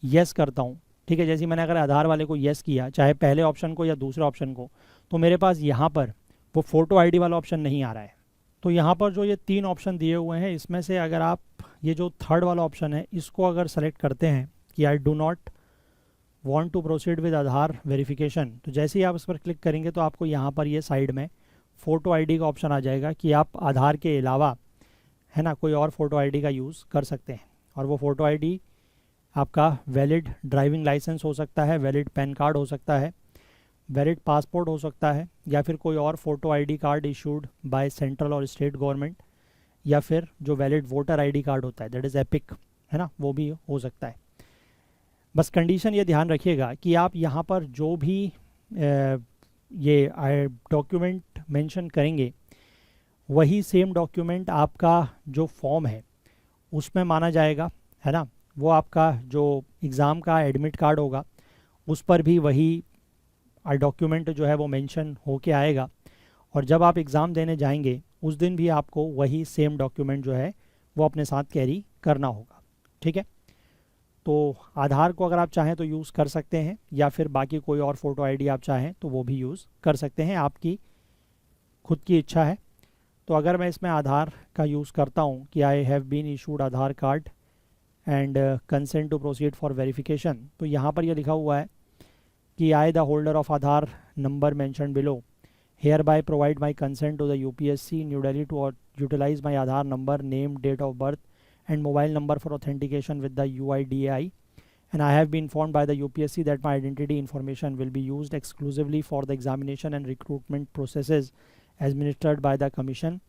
येस करता हूँ, ठीक है, जैसे मैंने अगर आधार वाले को येस किया, चाहे पहले ऑप्शन को या दूसरे ऑप्शन को, तो मेरे पास यहाँ पर वो फ़ोटो आईडी वाला ऑप्शन नहीं आ रहा है। तो यहाँ पर जो ये 3 ऑप्शन दिए हुए हैं इसमें से अगर आप ये जो थर्ड वाला ऑप्शन है इसको अगर सेलेक्ट करते हैं कि I do not want to proceed with Aadhaar verification, तो जैसे ही आप इस पर क्लिक करेंगे तो आपको यहाँ पर ये साइड में फ़ोटो आईडी का ऑप्शन आ जाएगा कि आप आधार के अलावा, है ना, कोई और फ़ोटो आईडी का यूज़ कर सकते हैं। और वो फ़ोटो आईडी आपका वैलिड ड्राइविंग लाइसेंस हो सकता है, वैलिड पैन कार्ड हो सकता है, वैलिड पासपोर्ट हो सकता है, या फिर कोई और photo ID card issued by central और स्टेट गवर्नमेंट, या फिर जो वैलिड वोटर आईडी कार्ड होता है दैट इज़ एपिक, है ना, वो भी हो सकता है। बस कंडीशन ये ध्यान रखिएगा कि आप यहाँ पर जो भी ये डॉक्यूमेंट मेंशन करेंगे वही सेम डॉक्यूमेंट आपका जो फॉर्म है उसमें माना जाएगा, है ना। वो आपका जो एग्ज़ाम का एडमिट कार्ड होगा उस पर भी वही डॉक्यूमेंट जो है वो मेंशन होके आएगा, और जब आप एग्ज़ाम देने जाएंगे उस दिन भी आपको वही सेम डॉक्यूमेंट जो है वो अपने साथ कैरी करना होगा, ठीक है। तो आधार को अगर आप चाहें तो यूज़ कर सकते हैं, या फिर बाकी कोई और फ़ोटो आईडी आप चाहें तो वो भी यूज़ कर सकते हैं, आपकी खुद की इच्छा है। तो अगर मैं इसमें आधार का यूज़ करता हूँ कि I have been issued Aadhaar card and consent to proceed for verification, तो यहाँ पर यह लिखा हुआ है कि I the holder of Aadhaar number mention below hereby provide my consent to the UPSC New Delhi to utilise my Aadhaar number, name, date of birth and mobile number for authentication with the UIDAI and I have been informed by the UPSC that my identity information will be used exclusively for the examination and recruitment processes administered by the commission.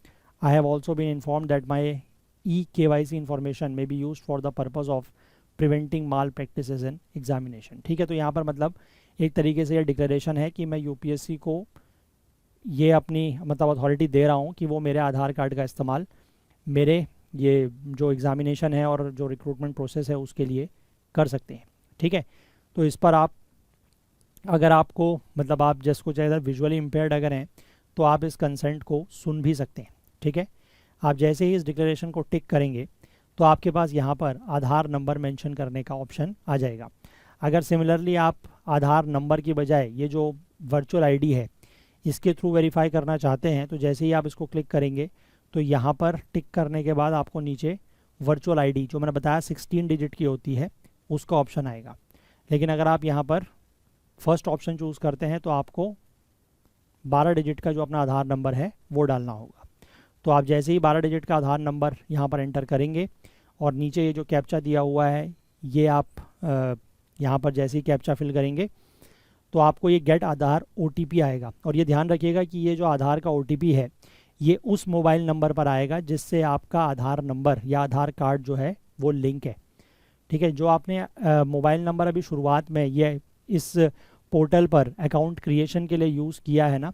I have also been informed that my e-KYC information may be used for the purpose of preventing malpractices in examination. ठीक है, तो यहाँ पर मतलब एक तरीके से ये डिक्लेरेशन है कि मैं यूपीएससी को ये अपनी मतलब अथॉरिटी दे रहा हूँ कि वो मेरे आधार कार्ड का इस्तेमाल मेरे ये जो एग्ज़ामिनेशन है और जो रिक्रूटमेंट प्रोसेस है उसके लिए कर सकते हैं। ठीक है, तो इस पर आप अगर आपको मतलब आप जिसको चाहे विजुअली इम्पेयर्ड अगर हैं तो आप इस कंसेंट को सुन भी सकते हैं। ठीक है, आप जैसे ही इस डिक्लेरेशन को टिक करेंगे तो आपके पास यहाँ पर आधार नंबर मेंशन करने का ऑप्शन आ जाएगा। अगर सिमिलरली आप आधार नंबर की बजाय ये जो वर्चुअल आईडी है इसके थ्रू वेरीफाई करना चाहते हैं तो जैसे ही आप इसको क्लिक करेंगे तो यहाँ पर टिक करने के बाद आपको नीचे वर्चुअल आईडी जो मैंने बताया 16 डिजिट की होती है उसका ऑप्शन आएगा। लेकिन अगर आप यहाँ पर फर्स्ट ऑप्शन चूज़ करते हैं तो आपको 12 डिजिट का जो अपना आधार नंबर है वो डालना होगा। तो आप जैसे ही 12 डिजिट का आधार नंबर यहाँ पर एंटर करेंगे और नीचे ये जो कैप्चा दिया हुआ है ये आप यहाँ पर जैसे ही कैप्चा फिल करेंगे तो आपको ये गेट आधार OTP आएगा। और ये ध्यान रखिएगा कि ये जो आधार का OTP है ये उस मोबाइल नंबर पर आएगा जिससे आपका आधार नंबर या आधार कार्ड जो है वो लिंक है। ठीक है, जो आपने मोबाइल नंबर अभी शुरुआत में ये इस पोर्टल पर अकाउंट क्रिएशन के लिए यूज़ किया है ना,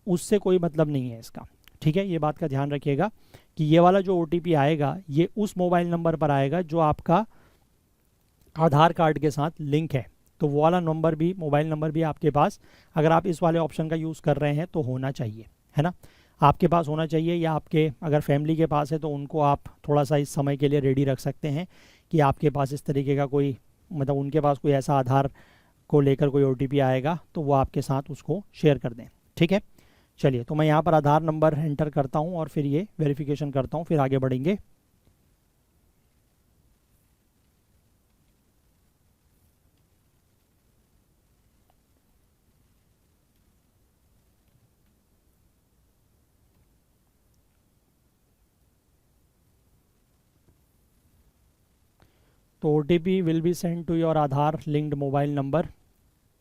उससे कोई मतलब नहीं है इसका। ठीक है, ये बात का ध्यान रखिएगा कि ये वाला जो OTP आएगा ये उस मोबाइल नंबर पर आएगा जो आपका आधार कार्ड के साथ लिंक है। तो वो वाला नंबर भी मोबाइल नंबर भी आपके पास अगर आप इस वाले ऑप्शन का यूज़ कर रहे हैं तो होना चाहिए, है ना, आपके पास होना चाहिए। या आपके अगर फैमिली के पास है तो उनको आप थोड़ा सा इस समय के लिए रेडी रख सकते हैं कि आपके पास इस तरीके का कोई मतलब उनके पास कोई ऐसा आधार को लेकर कोई OTP आएगा तो वो आपके साथ उसको शेयर कर दें। ठीक है, चलिए तो मैं यहाँ पर आधार नंबर एंटर करता हूँ और फिर ये वेरिफिकेशन करता हूँ, फिर आगे बढ़ेंगे। तो OTP will be send to your Aadhaar linked mobile number,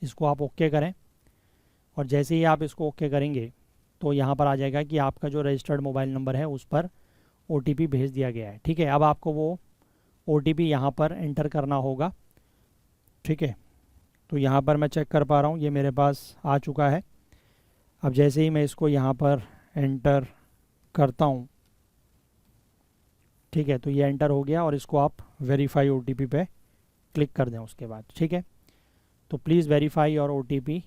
इसको आप ओके करें। और जैसे ही आप इसको ओके करेंगे तो यहाँ पर आ जाएगा कि आपका जो रजिस्टर्ड मोबाइल नंबर है उस पर OTP भेज दिया गया है। ठीक है, अब आपको वो OTP यहाँ पर एंटर करना होगा। ठीक है, तो यहाँ पर मैं चेक कर पा रहा हूँ ये मेरे पास आ चुका है। अब जैसे ही मैं इसको यहाँ पर एंटर करता हूँ, ठीक है, तो ये एंटर हो गया और इसको आप वेरीफाई OTP पे क्लिक कर दें उसके बाद। ठीक है, तो प्लीज़ वेरीफाई और OTP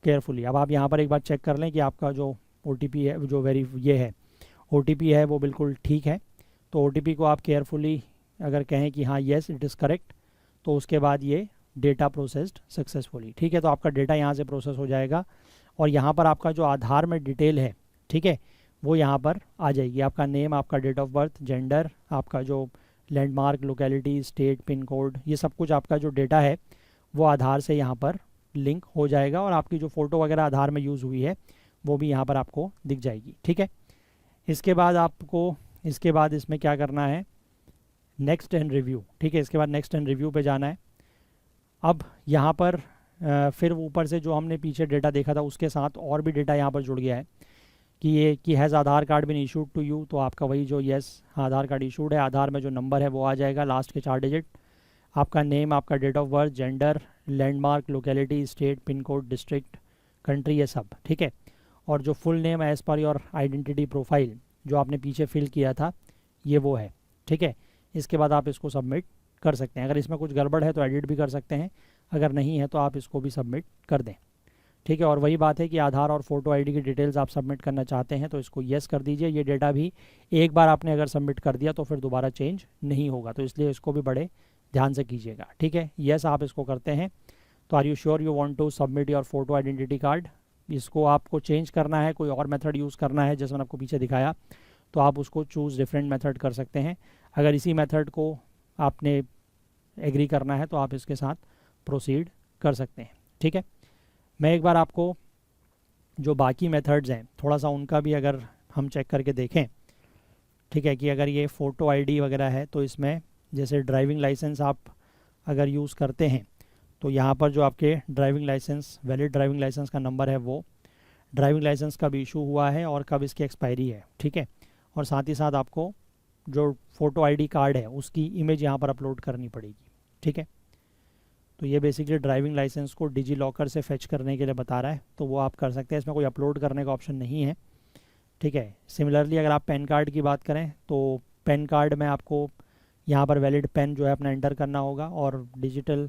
केयरफुली। अब आप यहाँ पर एक बार चेक कर लें कि आपका जो OTP है जो ये है OTP है वो बिल्कुल ठीक है। तो OTP को आप केयरफुली अगर कहें कि हाँ येस इट इज़ करेक्ट तो उसके बाद ये डेटा प्रोसेस्ड सक्सेसफुली। ठीक है, तो आपका डेटा यहाँ से प्रोसेस हो जाएगा और यहाँ पर आपका जो आधार में डिटेल है, ठीक है, वो यहाँ पर आ जाएगी। आपका नेम, आपका डेट ऑफ बर्थ, जेंडर, आपका जो landmark, locality, state, pin code, ये सब कुछ आपका जो डेटा है वो आधार से यहाँ पर लिंक हो जाएगा और आपकी जो फ़ोटो वगैरह आधार में यूज़ हुई है वो भी यहाँ पर आपको दिख जाएगी। ठीक है, इसके बाद इसमें क्या करना है, नेक्स्ट एंड रिव्यू। ठीक है, इसके बाद नेक्स्ट एंड रिव्यू पे जाना है। अब यहाँ पर फिर ऊपर से जो हमने पीछे डेटा देखा था उसके साथ और भी डेटा यहाँ पर जुड़ गया है कि has Aadhaar card been issued to you. तो आपका वही जो येस आधार कार्ड इशूड है, आधार में जो नंबर है वो आ जाएगा, लास्ट के 4 डिजिट, आपका नेम, आपका date of birth, gender, landmark, locality, state, pin code, district, country, ये सब। ठीक है, और जो full name as per your identity profile जो आपने पीछे फिल किया था ये वो है। ठीक है, इसके बाद आप इसको सबमिट कर सकते हैं। अगर इसमें कुछ गड़बड़ है तो एडिट भी कर सकते हैं, अगर नहीं है तो आप इसको भी सबमिट कर दें। ठीक है, और वही बात है कि आधार और फोटो आईडी की डिटेल्स आप सबमिट करना चाहते हैं तो इसको येस कर दीजिए। ये डेटा भी एक बार आपने अगर सबमिट कर दिया तो फिर दोबारा चेंज नहीं होगा, तो इसलिए इसको भी बड़े ध्यान से कीजिएगा। ठीक है, येस आप इसको करते हैं तो are you sure you want to submit your photo identity card. इसको आपको चेंज करना है, कोई और मेथड यूज़ करना है जैसे मैंने आपको पीछे दिखाया तो आप उसको चूज़ डिफरेंट मेथड कर सकते हैं। अगर इसी मेथड को आपने एग्री करना है तो आप इसके साथ प्रोसीड कर सकते हैं। ठीक है, मैं एक बार आपको जो बाकी मेथड्स हैं थोड़ा सा उनका भी अगर हम चेक करके देखें। ठीक है, कि अगर ये फ़ोटो आईडी वगैरह है तो इसमें जैसे ड्राइविंग लाइसेंस आप अगर यूज़ करते हैं तो यहाँ पर जो आपके driving licence, valid driving licence का नंबर है, वो ड्राइविंग लाइसेंस कब इशू हुआ है और कब इसकी एक्सपायरी है, ठीक है। और साथ ही साथ आपको जो फ़ोटो आईडी कार्ड है उसकी इमेज यहाँ पर अपलोड करनी पड़ेगी, ठीक है। तो ये बेसिकली ड्राइविंग लाइसेंस को डिजी लॉकर से फेच करने के लिए बता रहा है, तो वो आप कर सकते हैं, इसमें कोई अपलोड करने का ऑप्शन नहीं है, ठीक है। सिमिलरली अगर आप पैन कार्ड की बात करें तो पैन कार्ड में आपको यहाँ पर वैलिड पेन जो है अपना एंटर करना होगा, और डिजिटल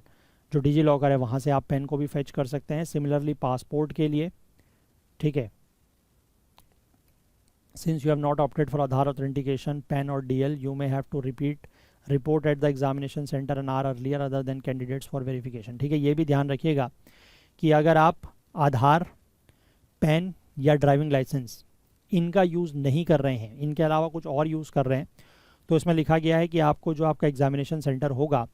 जो डिजी लॉकर है वहाँ से आप पेन को भी फेच कर सकते हैं। सिमिलरली पासपोर्ट के लिए, ठीक है, since you have not opted for Aadhaar authentication PAN और DL you may have to report at the examination centre an hour earlier other than candidates for verification, ठीक है। ये भी ध्यान रखिएगा कि अगर आप आधार, पैन या ड्राइविंग लाइसेंस इनका यूज़ नहीं कर रहे हैं, इनके अलावा कुछ और यूज़ कर रहे हैं, तो इसमें लिखा गया है कि आपको जो आपका एग्जामिनेशन सेंटर होगा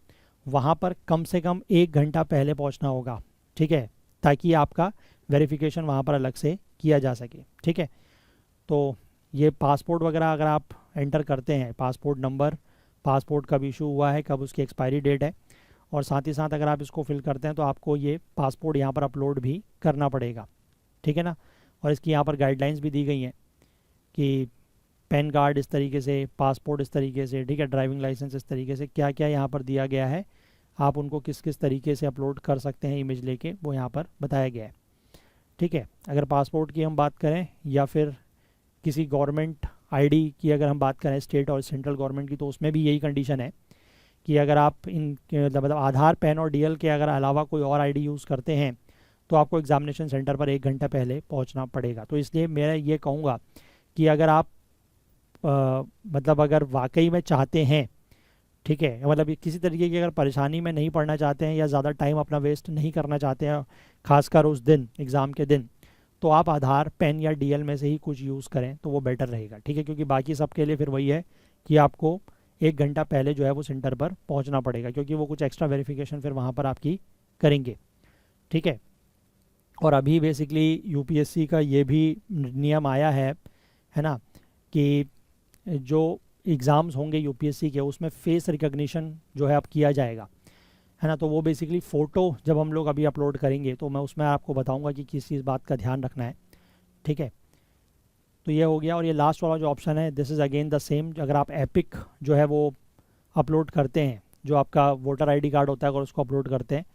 वहाँ पर कम से कम 1 घंटा पहले पहुँचना होगा, ठीक है, ताकि आपका वेरिफिकेशन वहाँ पर अलग से किया जा सके, ठीक है। तो ये पासपोर्ट वगैरह अगर आप एंटर करते हैं, पासपोर्ट नंबर, पासपोर्ट कब इशू हुआ है, कब उसकी एक्सपायरी डेट है, और साथ ही साथ अगर आप इसको फिल करते हैं तो आपको ये पासपोर्ट यहाँ पर अपलोड भी करना पड़ेगा, ठीक है ना। और इसकी यहाँ पर गाइडलाइंस भी दी गई हैं कि पैन कार्ड इस तरीके से, पासपोर्ट इस तरीके से, ठीक है, ड्राइविंग लाइसेंस इस तरीके से, क्या क्या यहाँ पर दिया गया है, आप उनको किस किस तरीके से अपलोड कर सकते हैं इमेज लेके, वो यहाँ पर बताया गया है, ठीक है। अगर पासपोर्ट की हम बात करें या फिर किसी गवर्नमेंट आईडी की अगर हम बात करें, स्टेट और सेंट्रल गवर्नमेंट की, तो उसमें भी यही कंडीशन है कि अगर आप इन मतलब आधार, पैन और डीएल के अगर अलावा कोई और आईडी यूज़ करते हैं तो आपको एग्जामिनेशन सेंटर पर 1 घंटा पहले पहुंचना पड़ेगा। तो इसलिए मैं ये कहूँगा कि अगर आप मतलब अगर वाकई में चाहते हैं, ठीक है, मतलब किसी तरीके की अगर परेशानी में नहीं पड़ना चाहते हैं या ज़्यादा टाइम अपना वेस्ट नहीं करना चाहते हैं, खासकर उस दिन एग्ज़ाम के दिन, तो आप आधार, पैन या डीएल में से ही कुछ यूज़ करें तो वो बेटर रहेगा, ठीक है। क्योंकि बाकी सब के लिए फिर वही है कि आपको 1 घंटा पहले जो है वो सेंटर पर पहुंचना पड़ेगा, क्योंकि वो कुछ एक्स्ट्रा वेरिफिकेशन फिर वहाँ पर आपकी करेंगे, ठीक है। और अभी बेसिकली यूपीएससी का ये भी नियम आया है ना, कि जो एग्ज़ाम्स होंगे यूपीएससी के उसमें फेस रिकग्निशन जो है अब किया जाएगा, है ना। तो वो बेसिकली फ़ोटो जब हम लोग अभी अपलोड करेंगे तो मैं उसमें आपको बताऊंगा कि किस चीज़ बात का ध्यान रखना है, ठीक है। तो ये हो गया। और ये लास्ट वाला जो ऑप्शन है, this is again the same. अगर आप एपिक जो है वो अपलोड करते हैं, जो आपका वोटर आईडी कार्ड होता है, अगर उसको अपलोड करते हैं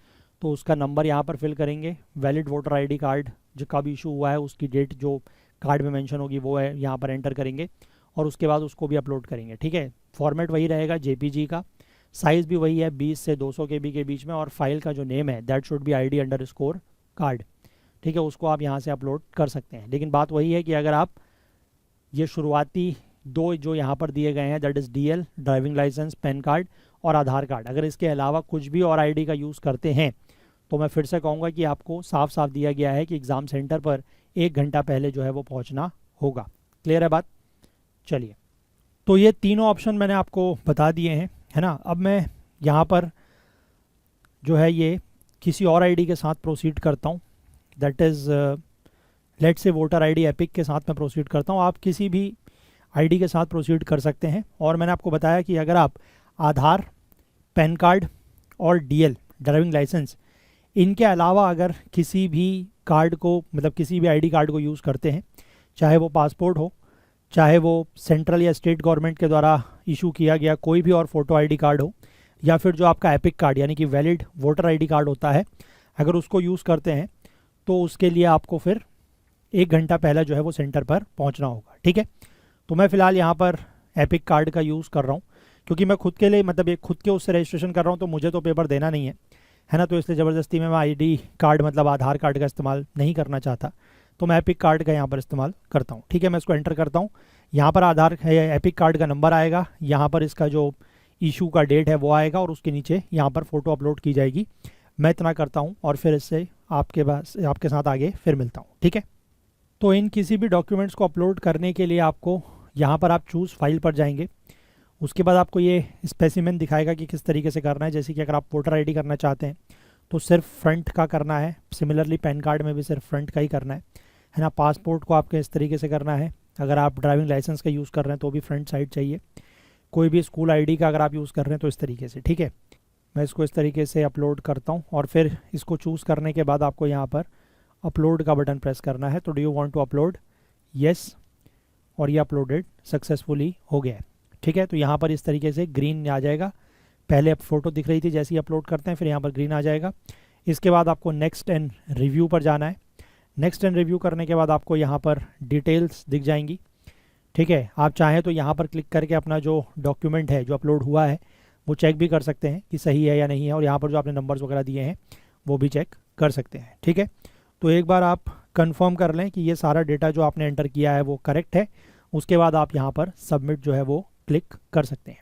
तो उसका नंबर यहाँ पर फिल करेंगे, वैलिड वोटर आईडी कार्ड जो कब इशू हुआ है उसकी डेट जो कार्ड में मेंशन होगी वो है यहाँ पर एंटर करेंगे, और उसके बाद उसको भी अपलोड करेंगे, ठीक है। फॉर्मेट वही रहेगा जेपीजी का, साइज़ भी वही है 20 से 200 KB के बीच में, और फाइल का जो नेम है दैट शुड बी ID_कार्ड, ठीक है, उसको आप यहाँ से अपलोड कर सकते हैं। लेकिन बात वही है कि अगर आप ये शुरुआती 2 जो यहाँ पर दिए गए हैं, that is DL, driving licence, PAN card और आधार कार्ड, अगर इसके अलावा कुछ भी और आईडी का यूज़ करते हैं तो मैं फिर से कहूँगा कि आपको साफ साफ दिया गया है कि एग्ज़ाम सेंटर पर 1 घंटा पहले जो है वो पहुँचना होगा। क्लियर है बात? चलिए, तो ये तीनों ऑप्शन मैंने आपको बता दिए हैं, है ना। अब मैं यहाँ पर जो है ये किसी और आईडी के साथ प्रोसीड करता हूँ, दैट इज़ लेट से वोटर आईडी एपिक के साथ मैं प्रोसीड करता हूँ। आप किसी भी आईडी के साथ प्रोसीड कर सकते हैं। और मैंने आपको बताया कि अगर आप आधार, पैन कार्ड और डीएल, ड्राइविंग लाइसेंस, इनके अलावा अगर किसी भी कार्ड को, मतलब किसी भी आईडी कार्ड को यूज़ करते हैं, चाहे वो पासपोर्ट हो, चाहे वो सेंट्रल या स्टेट गवर्नमेंट के द्वारा इशू किया गया कोई भी और फोटो आईडी कार्ड हो, या फिर जो आपका एपिक कार्ड यानी कि वैलिड वोटर आईडी कार्ड होता है, अगर उसको यूज़ करते हैं तो उसके लिए आपको फिर 1 घंटा पहले जो है वो सेंटर पर पहुंचना होगा, ठीक है। तो मैं फ़िलहाल यहाँ पर एपिक कार्ड का यूज़ कर रहा हूँ, क्योंकि मैं खुद के लिए, मतलब एक खुद के उससे रजिस्ट्रेशन कर रहा हूँ, तो मुझे तो पेपर देना नहीं है ना, तो इसलिए ज़बरदस्ती में मैं आईडी कार्ड मतलब आधार कार्ड का इस्तेमाल नहीं करना चाहता, तो मैं एपिक कार्ड का यहाँ पर इस्तेमाल करता हूँ, ठीक है। मैं इसको एंटर करता हूँ, यहाँ पर आधार एपिक कार्ड का नंबर आएगा, यहाँ पर इसका जो इशू का डेट है वो आएगा, और उसके नीचे यहाँ पर फ़ोटो अपलोड की जाएगी। मैं इतना करता हूँ और फिर इससे आपके साथ आगे फिर मिलता हूँ, ठीक है। तो इन किसी भी डॉक्यूमेंट्स को अपलोड करने के लिए आपको यहाँ पर आप चूज़ फाइल पर जाएंगे, उसके बाद आपको ये स्पेसिमेन दिखाएगा कि किस तरीके से करना है। जैसे कि अगर आप वोटर आईडी करना चाहते हैं तो सिर्फ फ्रंट का करना है, सिमिलरली पैन कार्ड में भी सिर्फ फ्रंट का ही करना है ना। पासपोर्ट को आपको इस तरीके से करना है, अगर आप ड्राइविंग लाइसेंस का यूज़ कर रहे हैं तो भी फ्रंट साइड चाहिए, कोई भी स्कूल आईडी का अगर आप यूज़ कर रहे हैं तो इस तरीके से, ठीक है। मैं इसको इस तरीके से अपलोड करता हूँ और फिर इसको चूज़ करने के बाद आपको यहाँ पर अपलोड का बटन प्रेस करना है। तो do you want to upload, yes, और ये अपलोडेड सक्सेसफुली हो गया है। ठीक है, तो यहाँ पर इस तरीके से ग्रीन आ जाएगा। पहले अब फोटो दिख रही थी, जैसे ही अपलोड करते हैं फिर यहाँ पर ग्रीन आ जाएगा। इसके बाद आपको नेक्स्ट एंड रिव्यू पर जाना है। नेक्स्ट एंड रिव्यू करने के बाद आपको यहाँ पर डिटेल्स दिख जाएंगी। ठीक है, आप चाहें तो यहाँ पर क्लिक करके अपना जो डॉक्यूमेंट है जो अपलोड हुआ है वो चेक भी कर सकते हैं कि सही है या नहीं है, और यहाँ पर जो आपने नंबर्स वगैरह दिए हैं वो भी चेक कर सकते हैं। ठीक है, तो एक बार आप कंफर्म कर लें कि ये सारा डेटा जो आपने एंटर किया है वो करेक्ट है, उसके बाद आप यहाँ पर सबमिट जो है वो क्लिक कर सकते हैं।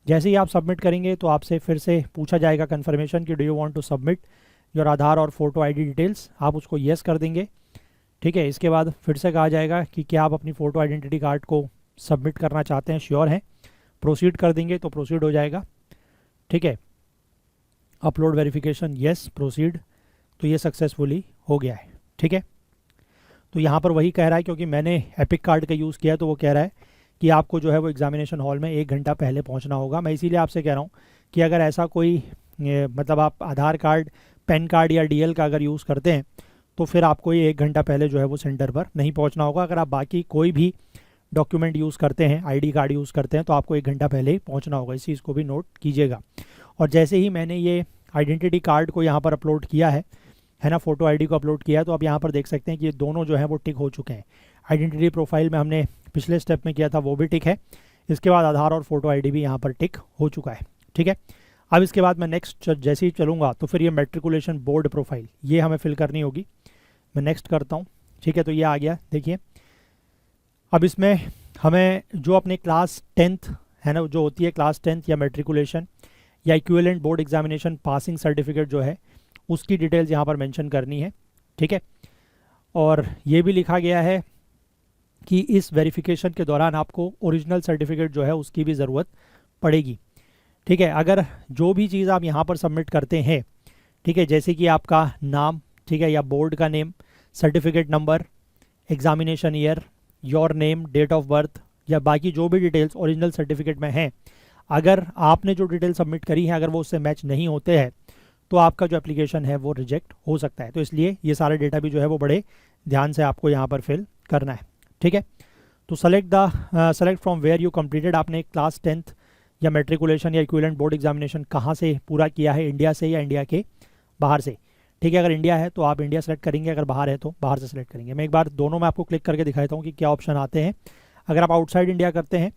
जैसे ही आप सबमिट करेंगे तो आपसे फिर से पूछा जाएगा कंफर्मेशन कि do you want to submit your Aadhaar और फोटो आईडी डिटेल्स, आप उसको येस कर देंगे। ठीक है, इसके बाद फिर से कहा जाएगा कि क्या आप अपनी फ़ोटो आइडेंटिटी कार्ड को सबमिट करना चाहते हैं, श्योर हैं, प्रोसीड कर देंगे तो प्रोसीड हो जाएगा। ठीक है, अपलोड वेरिफिकेशन, यस, प्रोसीड, तो ये सक्सेसफुली हो गया है। ठीक है, तो यहाँ पर वही कह रहा है क्योंकि मैंने एपिक कार्ड का यूज़ किया है तो वो कह रहा है कि आपको जो है वो एग्जामिनेशन हॉल में 1 घंटा पहले पहुँचना होगा। मैं इसीलिए आपसे कह रहा हूँ कि अगर ऐसा कोई मतलब आप आधार कार्ड, पैन कार्ड या डीएल का अगर यूज़ करते हैं तो फिर आपको ये 1 घंटा पहले जो है वो सेंटर पर नहीं पहुँचना होगा। अगर आप बाकी कोई भी डॉक्यूमेंट यूज़ करते हैं, आईडी कार्ड यूज़ करते हैं, तो आपको 1 घंटा पहले ही पहुँचना होगा। इस चीज़ को भी नोट कीजिएगा। और जैसे ही मैंने ये आइडेंटिटी कार्ड को यहाँ पर अपलोड किया है ना, फ़ोटो आईडी को अपलोड किया है, तो आप यहाँ पर देख सकते हैं कि ये दोनों जो है वो टिक हो चुके हैं। आइडेंटिटी प्रोफाइल में हमने पिछले स्टेप में किया था वो भी टिक है, इसके बाद आधार और फोटो आईडी भी यहाँ पर टिक हो चुका है। ठीक है, अब इसके बाद मैं नेक्स्ट जैसे ही चलूँगा तो फिर ये मैट्रिकुलेशन बोर्ड प्रोफाइल ये हमें फिल करनी होगी। मैं नेक्स्ट करता हूँ। ठीक है, तो ये आ गया। देखिए अब इसमें हमें जो अपने क्लास 10th है ना, जो होती है क्लास 10th या मैट्रिकुलेशन या equivalent board examination passing certificate जो है उसकी डिटेल्स यहाँ पर मेंशन करनी है। ठीक है, और ये भी लिखा गया है कि इस वेरिफिकेशन के दौरान आपको ओरिजिनल सर्टिफिकेट जो है उसकी भी ज़रूरत पड़ेगी। ठीक है, अगर जो भी चीज़ आप यहाँ पर सबमिट करते हैं, ठीक है, जैसे कि आपका नाम, ठीक है, या बोर्ड का name, certificate number, examination year, your name, date of birth, या बाकी जो भी डिटेल्स ओरिजिनल सर्टिफिकेट में हैं, अगर आपने जो डिटेल सबमिट करी है अगर वो उससे मैच नहीं होते हैं तो आपका जो एप्लीकेशन है वो रिजेक्ट हो सकता है। तो इसलिए ये सारा डेटा भी जो है वो बड़े ध्यान से आपको यहाँ पर फिल करना है। ठीक है, तो select from where you completed, आपने क्लास 10th या मैट्रिकुलेशन या इक्विवेलेंट बोर्ड एग्जामिनेशन कहाँ से पूरा किया है, इंडिया से या इंडिया के बाहर से। ठीक है, अगर इंडिया है तो आप इंडिया सेलेक्ट करेंगे, अगर बाहर है तो बाहर से सेलेक्ट करेंगे। मैं एक बार दोनों में आपको क्लिक करके दिखाता हूँ कि क्या ऑप्शन आते हैं। अगर आप आउटसाइड इंडिया करते हैं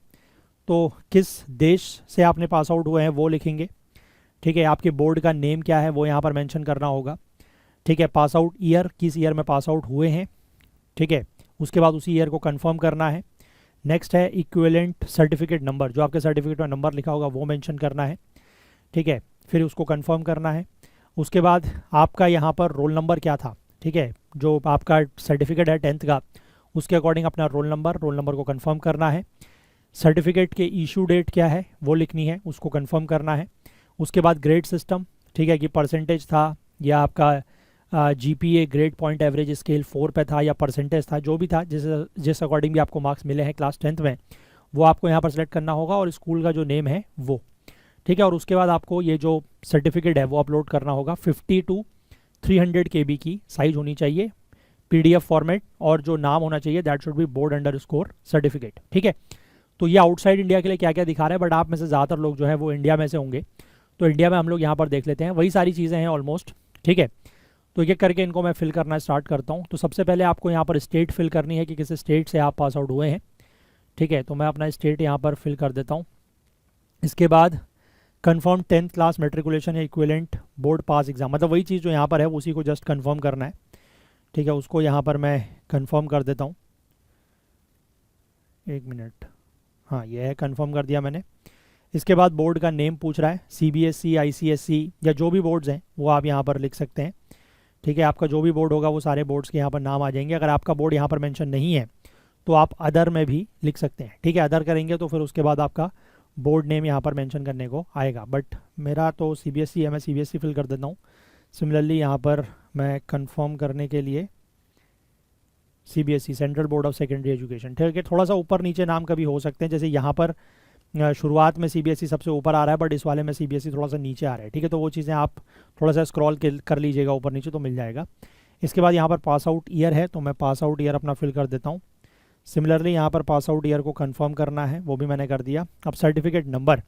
तो किस देश से आपने पास आउट हुए हैं वो लिखेंगे। ठीक है, आपके बोर्ड का नेम क्या है वो यहाँ पर मेंशन करना होगा। ठीक है, पास आउट ईयर, किस ईयर में पास आउट हुए हैं। ठीक है, उसके बाद उसी ईयर को कंफर्म करना है। नेक्स्ट है इक्विवेलेंट सर्टिफिकेट नंबर, जो आपके सर्टिफिकेट में नंबर लिखा होगा वो मेंशन करना है। ठीक है, फिर उसको कंफर्म करना है। उसके बाद आपका यहाँ पर रोल नंबर क्या था। ठीक है, जो आपका सर्टिफिकेट है 10th का उसके अकॉर्डिंग अपना रोल नंबर को कंफर्म करना है। सर्टिफिकेट के इशू डेट क्या है वो लिखनी है, उसको कंफर्म करना है। उसके बाद ग्रेड सिस्टम, ठीक है, कि परसेंटेज था या आपका GPA grade point average scale 4 पे था या परसेंटेज था, जो भी था, जिस अकॉर्डिंग भी आपको मार्क्स मिले हैं क्लास 10th में वो आपको यहाँ पर सेलेक्ट करना होगा, और स्कूल का जो नेम है वो। ठीक है, और उसके बाद आपको ये जो सर्टिफिकेट है वो अपलोड करना होगा। 50 to 300 KB की साइज़ होनी चाहिए, PDF फॉर्मेट, और जो नाम होना चाहिए that should B board_certificate। Certificate. ठीक है, तो ये आउटसाइड इंडिया के लिए क्या क्या दिखा रहा है, बट आप में से ज़्यादातर लोग जो है वो इंडिया में से होंगे, तो इंडिया में हम लोग यहाँ पर देख लेते हैं। वही सारी चीज़ें हैं ऑलमोस्ट। ठीक है, तो एक करके इनको मैं फिल करना स्टार्ट करता हूँ। तो सबसे पहले आपको यहाँ पर स्टेट फिल करनी है कि किस स्टेट से आप पास आउट हुए हैं। ठीक है, तो मैं अपना स्टेट यहाँ पर फिल कर देता हूँ। इसके बाद कंफर्म 10th क्लास मैट्रिकुलेशन या इक्विवेलेंट बोर्ड पास एग्जाम, मतलब वही चीज़ जो यहाँ पर है उसी को जस्ट कंफर्म करना है। ठीक है, उसको यहाँ पर मैं कंफर्म कर देता हूँ। 1 मिनट, हाँ ये है, कंफर्म कर दिया मैंने। इसके बाद बोर्ड का नेम पूछ रहा है, CBSE, ICSE या जो भी बोर्ड्स हैं वो आप यहाँ पर लिख सकते हैं। ठीक है, आपका जो भी बोर्ड होगा वो सारे बोर्ड्स के यहाँ पर नाम आ जाएंगे। अगर आपका बोर्ड यहाँ पर मेंशन नहीं है तो आप अदर में भी लिख सकते हैं। ठीक है, अदर करेंगे तो फिर उसके बाद आपका बोर्ड नेम यहाँ पर मेंशन करने को आएगा, बट मेरा तो CBSE है, मैं CBSE फिल कर देता हूँ। सिमिलरली यहाँ पर मैं कंफर्म करने के लिए CBSE, central board of secondary education. ठीक है, थोड़ा सा ऊपर नीचे नाम कभी हो सकते हैं, जैसे यहाँ पर शुरुआत में सीबीएसई सबसे ऊपर आ रहा है, बट इस वाले में सीबीएसई थोड़ा सा नीचे आ रहा है, ठीक है। तो वो चीज़ें आप थोड़ा सा स्क्रॉल कर लीजिएगा ऊपर नीचे तो मिल जाएगा। इसके बाद यहाँ पर पास आउट ईयर है, तो मैं पास आउट ईयर अपना फिल कर देता हूँ। सिमिलरली यहाँ पर पास आउट ईयर को कंफर्म करना है, वो भी मैंने कर दिया। अब सर्टिफिकेट नंबर,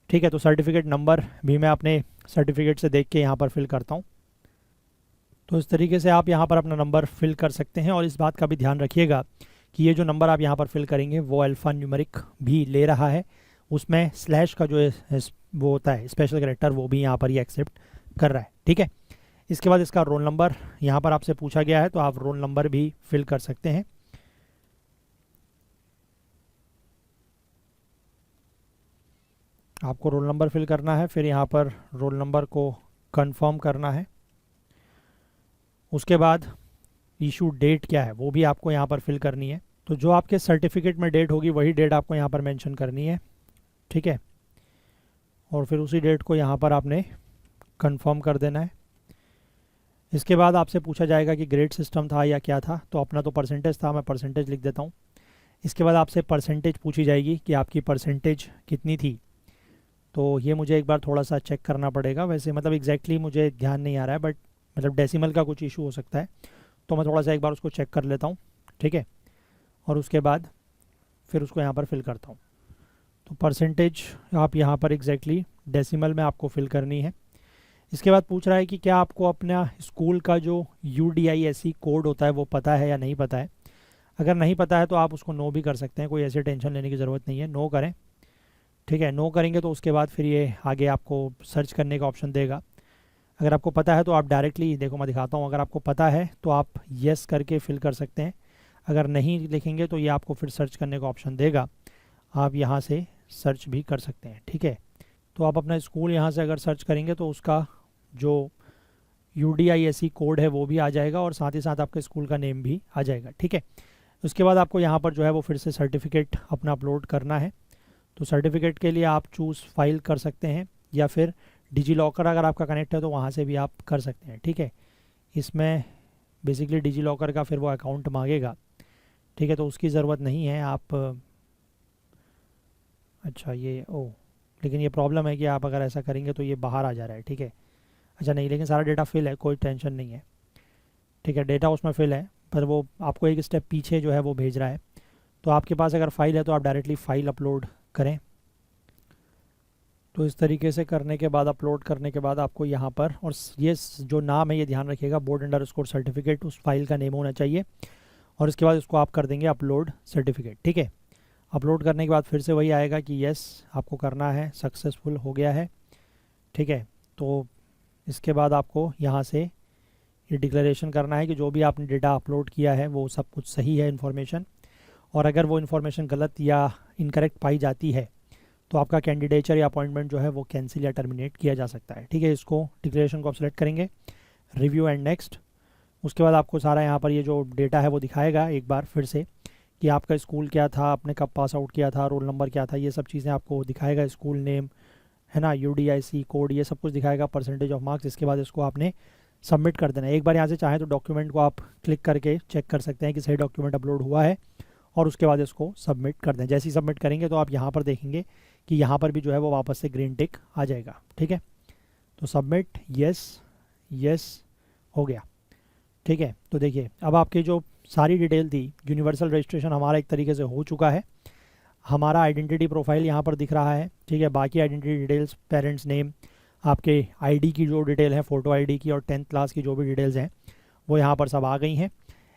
ठीक है, तो सर्टिफिकेट नंबर भी मैं अपने सर्टिफिकेट से देख के यहाँ पर फिल करता हूँ। तो इस तरीके से आप यहाँ पर अपना नंबर फिल कर सकते हैं। और इस बात का भी ध्यान रखिएगा कि ये जो नंबर आप यहाँ पर फिल करेंगे वो अल्फ़ा न्यूमेरिक भी ले रहा है, उसमें स्लैश का जो वो होता है स्पेशल कैरेक्टर, वो भी यहाँ पर ही एक्सेप्ट कर रहा है, ठीक है। इसके बाद इसका रोल नंबर यहाँ पर आपसे पूछा गया है, तो आप रोल नंबर भी फिल कर सकते हैं। आपको रोल नंबर फिल करना है, फिर यहाँ पर रोल नंबर को कंफर्म करना है। उसके बाद इशू डेट क्या है वो भी आपको यहाँ पर फिल करनी है। तो जो आपके सर्टिफिकेट में डेट होगी वही डेट आपको यहाँ पर मेंशन करनी है, ठीक है। और फिर उसी डेट को यहाँ पर आपने कंफर्म कर देना है। इसके बाद आपसे पूछा जाएगा कि ग्रेड सिस्टम था या क्या था, तो अपना तो परसेंटेज था, मैं परसेंटेज लिख देता हूँ। इसके बाद आपसे परसेंटेज पूछी जाएगी कि आपकी परसेंटेज कितनी थी, तो ये मुझे एक बार थोड़ा सा चेक करना पड़ेगा। वैसे मतलब एग्जैक्टली मुझे ध्यान नहीं आ रहा है, बट मतलब डेसिमल का कुछ इशू हो सकता है, तो मैं थोड़ा सा एक बार उसको चेक कर लेता हूँ, ठीक है। और उसके बाद फिर उसको यहाँ पर फिल करता हूँ। तो परसेंटेज आप यहाँ पर एग्जैक्टली डेसिमल में आपको फिल करनी है। इसके बाद पूछ रहा है कि क्या आपको अपना स्कूल का जो UDISE कोड होता है वो पता है या नहीं पता है। अगर नहीं पता है तो आप उसको नो भी कर सकते हैं, कोई ऐसे टेंशन लेने की ज़रूरत नहीं है, नो करें, ठीक है। नो करेंगे तो उसके बाद फिर ये आगे आपको सर्च करने का ऑप्शन देगा। अगर आपको पता है तो आप डायरेक्टली, देखो मैं दिखाता हूँ, अगर आपको पता है तो आप येस करके फिल कर सकते हैं। अगर नहीं लिखेंगे तो ये आपको फिर सर्च करने का ऑप्शन देगा, आप यहाँ से सर्च भी कर सकते हैं, ठीक है। तो आप अपना स्कूल यहाँ से अगर सर्च करेंगे तो उसका जो UDISE कोड है वो भी आ जाएगा और साथ ही साथ आपके स्कूल का नेम भी आ जाएगा, ठीक है। उसके बाद आपको यहाँ पर जो है वो फिर से सर्टिफिकेट अपना अपलोड करना है। तो सर्टिफिकेट के लिए आप चूज़ फाइल कर सकते हैं या फिर डिजी लॉकर अगर आपका कनेक्ट है तो वहाँ से भी आप कर सकते हैं, ठीक है। इसमें बेसिकली डिजी लॉकर का फिर वो अकाउंट मांगेगा, ठीक है, तो उसकी ज़रूरत नहीं है। आप अच्छा ये लेकिन ये प्रॉब्लम है कि आप अगर ऐसा करेंगे तो ये बाहर आ जा रहा है, ठीक है। अच्छा नहीं, लेकिन सारा डेटा फिल है, कोई टेंशन नहीं है, ठीक है। डेटा उसमें फिल है, पर वो आपको एक स्टेप पीछे जो है वो भेज रहा है। तो आपके पास अगर फाइल है तो आप डायरेक्टली फ़ाइल अपलोड करें। तो इस तरीके से करने के बाद, अपलोड करने के बाद आपको यहाँ पर, और ये जो नाम है ये ध्यान रखिएगा, board_certificate उस फाइल का नेम होना चाहिए। और इसके बाद इसको आप कर देंगे अपलोड सर्टिफिकेट, ठीक है। अपलोड करने के बाद फिर से वही आएगा कि यस आपको करना है, सक्सेसफुल हो गया है, ठीक है। तो इसके बाद आपको यहाँ से ये डिक्लेरेशन करना है कि जो भी आपने डेटा अपलोड किया है वो सब कुछ सही है इन्फॉर्मेशन, और अगर वो इन्फॉर्मेशन गलत या इनकरेक्ट पाई जाती है तो आपका कैंडिडेचर या अपॉइंटमेंट जो है वो कैंसिल या टर्मिनेट किया जा सकता है, ठीक है। इसको डिक्लेरेशन को आप सेलेक्ट करेंगे, रिव्यू एंड नेक्स्ट। उसके बाद आपको सारा यहाँ पर ये जो डेटा है वो दिखाएगा एक बार फिर से कि आपका स्कूल क्या था, आपने कब पास आउट किया था, रोल नंबर क्या था, ये सब चीज़ें आपको दिखाएगा, स्कूल नेम है ना, UDISE कोड, ये सब कुछ दिखाएगा, परसेंटेज ऑफ मार्क्स। इसके बाद इसको आपने सबमिट कर देना है। एक बार यहाँ से चाहें तो डॉक्यूमेंट को आप क्लिक करके चेक कर सकते हैं कि सही डॉक्यूमेंट अपलोड हुआ है, और उसके बाद इसको सबमिट कर दें। जैसे ही सबमिट करेंगे तो आप यहाँ पर देखेंगे कि यहाँ पर भी जो है वो वापस से ग्रीन टिक आ जाएगा, ठीक है। तो सबमिट, यस यस हो गया, ठीक है। तो देखिए अब आपकी जो सारी डिटेल थी, यूनिवर्सल रजिस्ट्रेशन हमारा एक तरीके से हो चुका है। हमारा आइडेंटिटी प्रोफाइल यहाँ पर दिख रहा है, ठीक है। बाकी आइडेंटिटी डिटेल्स, पेरेंट्स नेम, आपके ID की जो डिटेल है, फ़ोटो ID की, और 10th क्लास की जो भी डिटेल्स हैं वो यहाँ पर सब आ गई हैं।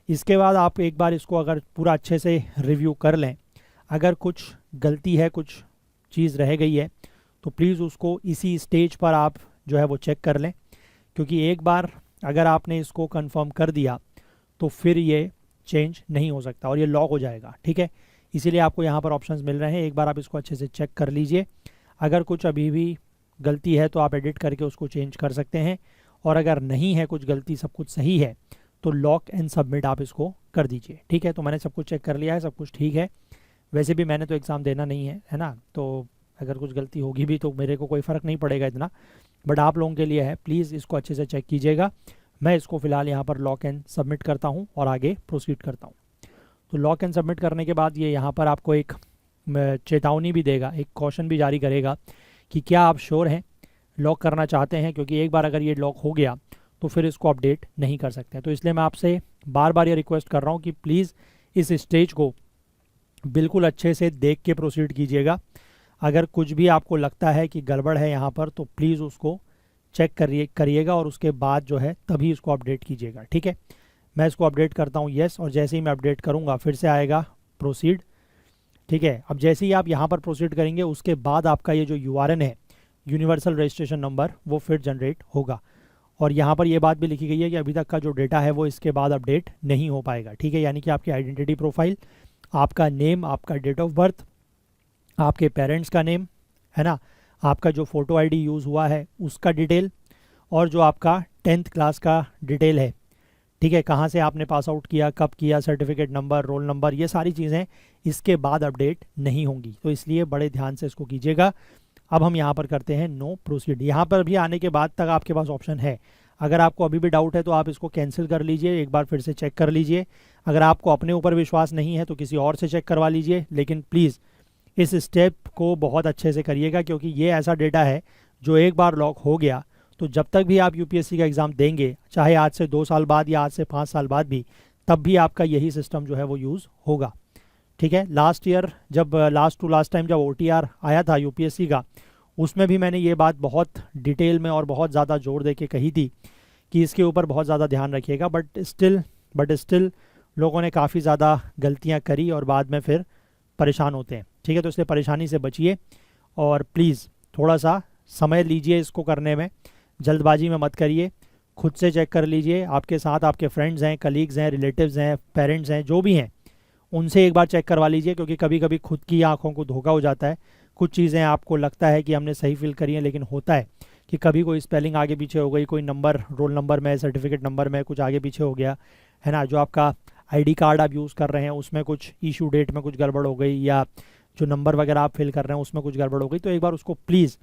इसके बाद आप एक बार इसको अगर पूरा अच्छे से रिव्यू कर लें, अगर कुछ गलती है, कुछ चीज़ रह गई है, तो प्लीज़ उसको इसी स्टेज पर आप जो है वो चेक कर लें, क्योंकि एक बार अगर आपने इसको कंफर्म कर दिया तो फिर ये चेंज नहीं हो सकता और ये लॉक हो जाएगा, ठीक है। इसीलिए आपको यहाँ पर ऑप्शंस मिल रहे हैं, एक बार आप इसको अच्छे से चेक कर लीजिए। अगर कुछ अभी भी गलती है तो आप एडिट करके उसको चेंज कर सकते हैं, और अगर नहीं है कुछ गलती, सब कुछ सही है, तो लॉक एंड सबमिट आप इसको कर दीजिए, ठीक है। तो मैंने सब कुछ चेक कर लिया है, सब कुछ ठीक है। वैसे भी मैंने तो एग्ज़ाम देना नहीं है ना, तो अगर कुछ गलती होगी भी तो मेरे को कोई फ़र्क नहीं पड़ेगा इतना, बट आप लोगों के लिए है, प्लीज़ इसको अच्छे से चेक कीजिएगा। मैं इसको फ़िलहाल यहाँ पर लॉक एंड सबमिट करता हूँ और आगे प्रोसीड करता हूँ। तो लॉक एंड सबमिट करने के बाद ये यहाँ पर आपको एक चेतावनी भी देगा, एक कॉशन भी जारी करेगा कि क्या आप श्योर हैं, लॉक करना चाहते हैं, क्योंकि एक बार अगर ये लॉक हो गया तो फिर इसको अपडेट नहीं कर सकते। तो इसलिए मैं आपसे बार बार ये रिक्वेस्ट कर रहा हूँ कि प्लीज़ इस स्टेज को बिल्कुल अच्छे से देख के प्रोसीड कीजिएगा। अगर कुछ भी आपको लगता है कि गड़बड़ है यहाँ पर तो प्लीज़ उसको चेक करिएगा और उसके बाद जो है तभी इसको अपडेट कीजिएगा। ठीक है, मैं इसको अपडेट करता हूँ येस, और जैसे ही मैं अपडेट करूँगा फिर से आएगा प्रोसीड। ठीक है, अब जैसे ही आप यहाँ पर प्रोसीड करेंगे उसके बाद आपका ये जो यूआरएन है, यूनिवर्सल रजिस्ट्रेशन नंबर, वो फिर जनरेट होगा। और यहाँ पर ये बात भी लिखी गई है कि अभी तक का जो डेटा है वो इसके बाद अपडेट नहीं हो पाएगा। ठीक है, यानी कि आपकी आइडेंटिटी प्रोफाइल, आपका नेम, आपका डेट ऑफ बर्थ, आपके पेरेंट्स का नेम है ना, आपका जो फ़ोटो आईडी यूज़ हुआ है उसका डिटेल, और जो आपका 10th क्लास का डिटेल है, ठीक है, कहाँ से आपने पास आउट किया, कब किया, सर्टिफिकेट नंबर, रोल नंबर, ये सारी चीज़ें इसके बाद अपडेट नहीं होंगी। तो इसलिए बड़े ध्यान से इसको कीजिएगा। अब हम यहाँ पर करते हैं नो प्रोसीड। यहाँ पर भी आने के बाद तक आपके पास ऑप्शन है, अगर आपको अभी भी डाउट है तो आप इसको कैंसिल कर लीजिए, एक बार फिर से चेक कर लीजिए। अगर आपको अपने ऊपर विश्वास नहीं है तो किसी और से चेक करवा लीजिए, लेकिन प्लीज़ इस स्टेप को बहुत अच्छे से करिएगा, क्योंकि ये ऐसा डेटा है जो एक बार लॉक हो गया तो जब तक भी आप यूपीएससी का एग्ज़ाम देंगे, चाहे आज से 2 साल बाद या आज से 5 साल बाद भी, तब भी आपका यही सिस्टम जो है वो यूज़ होगा। ठीक है, लास्ट ईयर जब लास्ट टाइम जब OTR आया था यूपीएससी का, उसमें भी मैंने ये बात बहुत डिटेल में और बहुत ज़्यादा जोर दे के कही थी कि इसके ऊपर बहुत ज़्यादा ध्यान रखिएगा। बट स्टिल लोगों ने काफ़ी ज़्यादा गलतियाँ करी और बाद में फिर परेशान होते हैं। ठीक है, तो इसलिए परेशानी से बचिए और प्लीज़ थोड़ा सा समय लीजिए इसको करने में, जल्दबाजी में मत करिए, खुद से चेक कर लीजिए। आपके साथ आपके फ्रेंड्स हैं, कलीग्स हैं, रिलेटिव्स हैं, पेरेंट्स हैं, जो भी हैं, उनसे एक बार चेक करवा लीजिए, क्योंकि कभी कभी खुद की आंखों को धोखा हो जाता है। कुछ चीज़ें आपको लगता है कि हमने सही फिल करी हैं, लेकिन होता है कि कभी कोई स्पेलिंग आगे पीछे हो गई, कोई नंबर रोल नंबर में, सर्टिफिकेट नंबर में कुछ आगे पीछे हो गया है ना, जो आपका ID कार्ड आप यूज़ कर रहे हैं उसमें कुछ इशू डेट में कुछ गड़बड़ हो गई, या जो नंबर वगैरह आप फिल कर रहे हैं उसमें कुछ गड़बड़ हो गई, तो एक बार उसको प्लीज़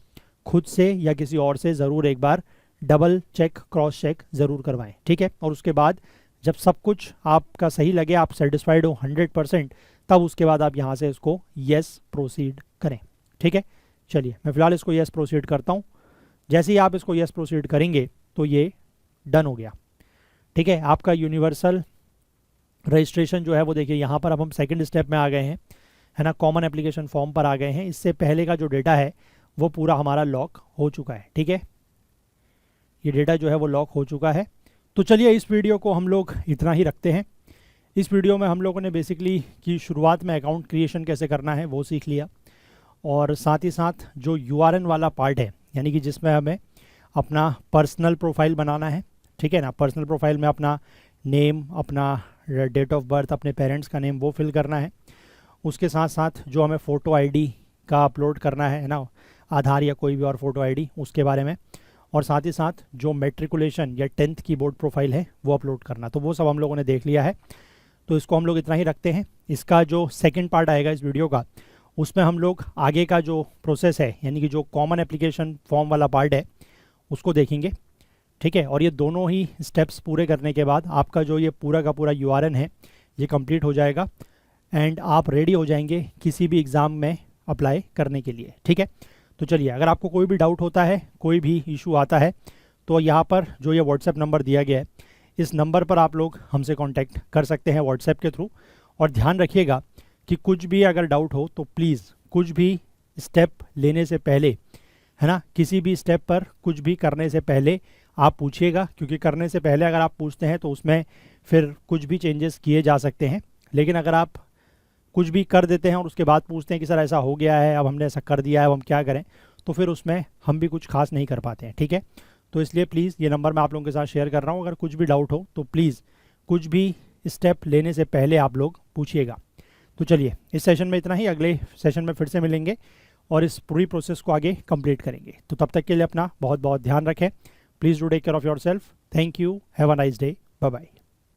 खुद से या किसी और से ज़रूर एक बार डबल चेक, क्रॉस चेक ज़रूर करवाएं। ठीक है, और उसके बाद जब सब कुछ आपका सही लगे, आप सेटिस्फाइड हो 100%, तब उसके बाद आप यहाँ से इसको येस प्रोसीड करें। ठीक है, चलिए मैं फ़िलहाल इसको येस प्रोसीड करता हूँ। जैसे ही आप इसको येस प्रोसीड करेंगे तो ये डन हो गया। ठीक है, आपका यूनिवर्सल रजिस्ट्रेशन जो है वो देखिए यहाँ पर अब हम सेकंड स्टेप में आ गए हैं, है ना, कॉमन एप्लीकेशन फॉर्म पर आ गए हैं। इससे पहले का जो डेटा है वो पूरा हमारा लॉक हो चुका है। ठीक है, ये डेटा जो है वो लॉक हो चुका है। तो चलिए इस वीडियो को हम लोग इतना ही रखते हैं। इस वीडियो में हम लोगों ने बेसिकली कि शुरुआत में अकाउंट क्रिएशन कैसे करना है वो सीख लिया, और साथ ही साथ जो यूआरएन वाला पार्ट है, यानी कि जिसमें हमें अपना पर्सनल प्रोफाइल बनाना है। ठीक है ना, पर्सनल प्रोफाइल में अपना नेम, अपना डेट ऑफ बर्थ, अपने पेरेंट्स का नेम वो फिल करना है। उसके साथ साथ जो हमें फ़ोटो आईडी का अपलोड करना है ना, आधार या कोई भी और फ़ोटो आईडी, उसके बारे में, और साथ ही साथ जो मैट्रिकुलेशन या 10th की बोर्ड प्रोफाइल है वो अपलोड करना। तो वो सब हम लोगों ने देख लिया है, तो इसको हम लोग इतना ही रखते हैं। इसका जो सेकंड पार्ट आएगा इस वीडियो का, उसमें हम लोग आगे का जो प्रोसेस है, यानी कि जो कॉमन एप्लीकेशन फॉर्म वाला पार्ट है उसको देखेंगे। ठीक है, और ये दोनों ही स्टेप्स पूरे करने के बाद आपका जो ये पूरा का पूरा यूआरएन है ये कंप्लीट हो जाएगा, एंड आप रेडी हो जाएंगे किसी भी एग्ज़ाम में अप्लाई करने के लिए। ठीक है, तो चलिए अगर आपको कोई भी डाउट होता है, कोई भी इशू आता है, तो यहाँ पर जो ये व्हाट्सएप नंबर दिया गया है, इस नंबर पर आप लोग हमसे कांटेक्ट कर सकते हैं व्हाट्सएप के थ्रू। और ध्यान रखिएगा कि कुछ भी अगर डाउट हो तो प्लीज़ कुछ भी स्टेप लेने से पहले, है ना, किसी भी स्टेप पर कुछ भी करने से पहले आप पूछिएगा, क्योंकि करने से पहले अगर आप पूछते हैं तो उसमें फिर कुछ भी चेंजेस किए जा सकते हैं। लेकिन अगर आप कुछ भी कर देते हैं और उसके बाद पूछते हैं कि सर ऐसा हो गया है, अब हमने ऐसा कर दिया है, अब हम क्या करें, तो फिर उसमें हम भी कुछ खास नहीं कर पाते हैं। ठीक है, तो इसलिए प्लीज़ ये नंबर मैं आप लोगों के साथ शेयर कर रहा हूँ। अगर कुछ भी डाउट हो तो प्लीज़ कुछ भी स्टेप लेने से पहले आप लोग पूछिएगा। तो चलिए इस सेशन में इतना ही, अगले सेशन में फिर से मिलेंगे और इस पूरी प्रोसेस को आगे कंप्लीट करेंगे। तो तब तक के लिए अपना बहुत बहुत ध्यान रखें। Please do take care of yourself. Thank you, have a nice day, bye bye.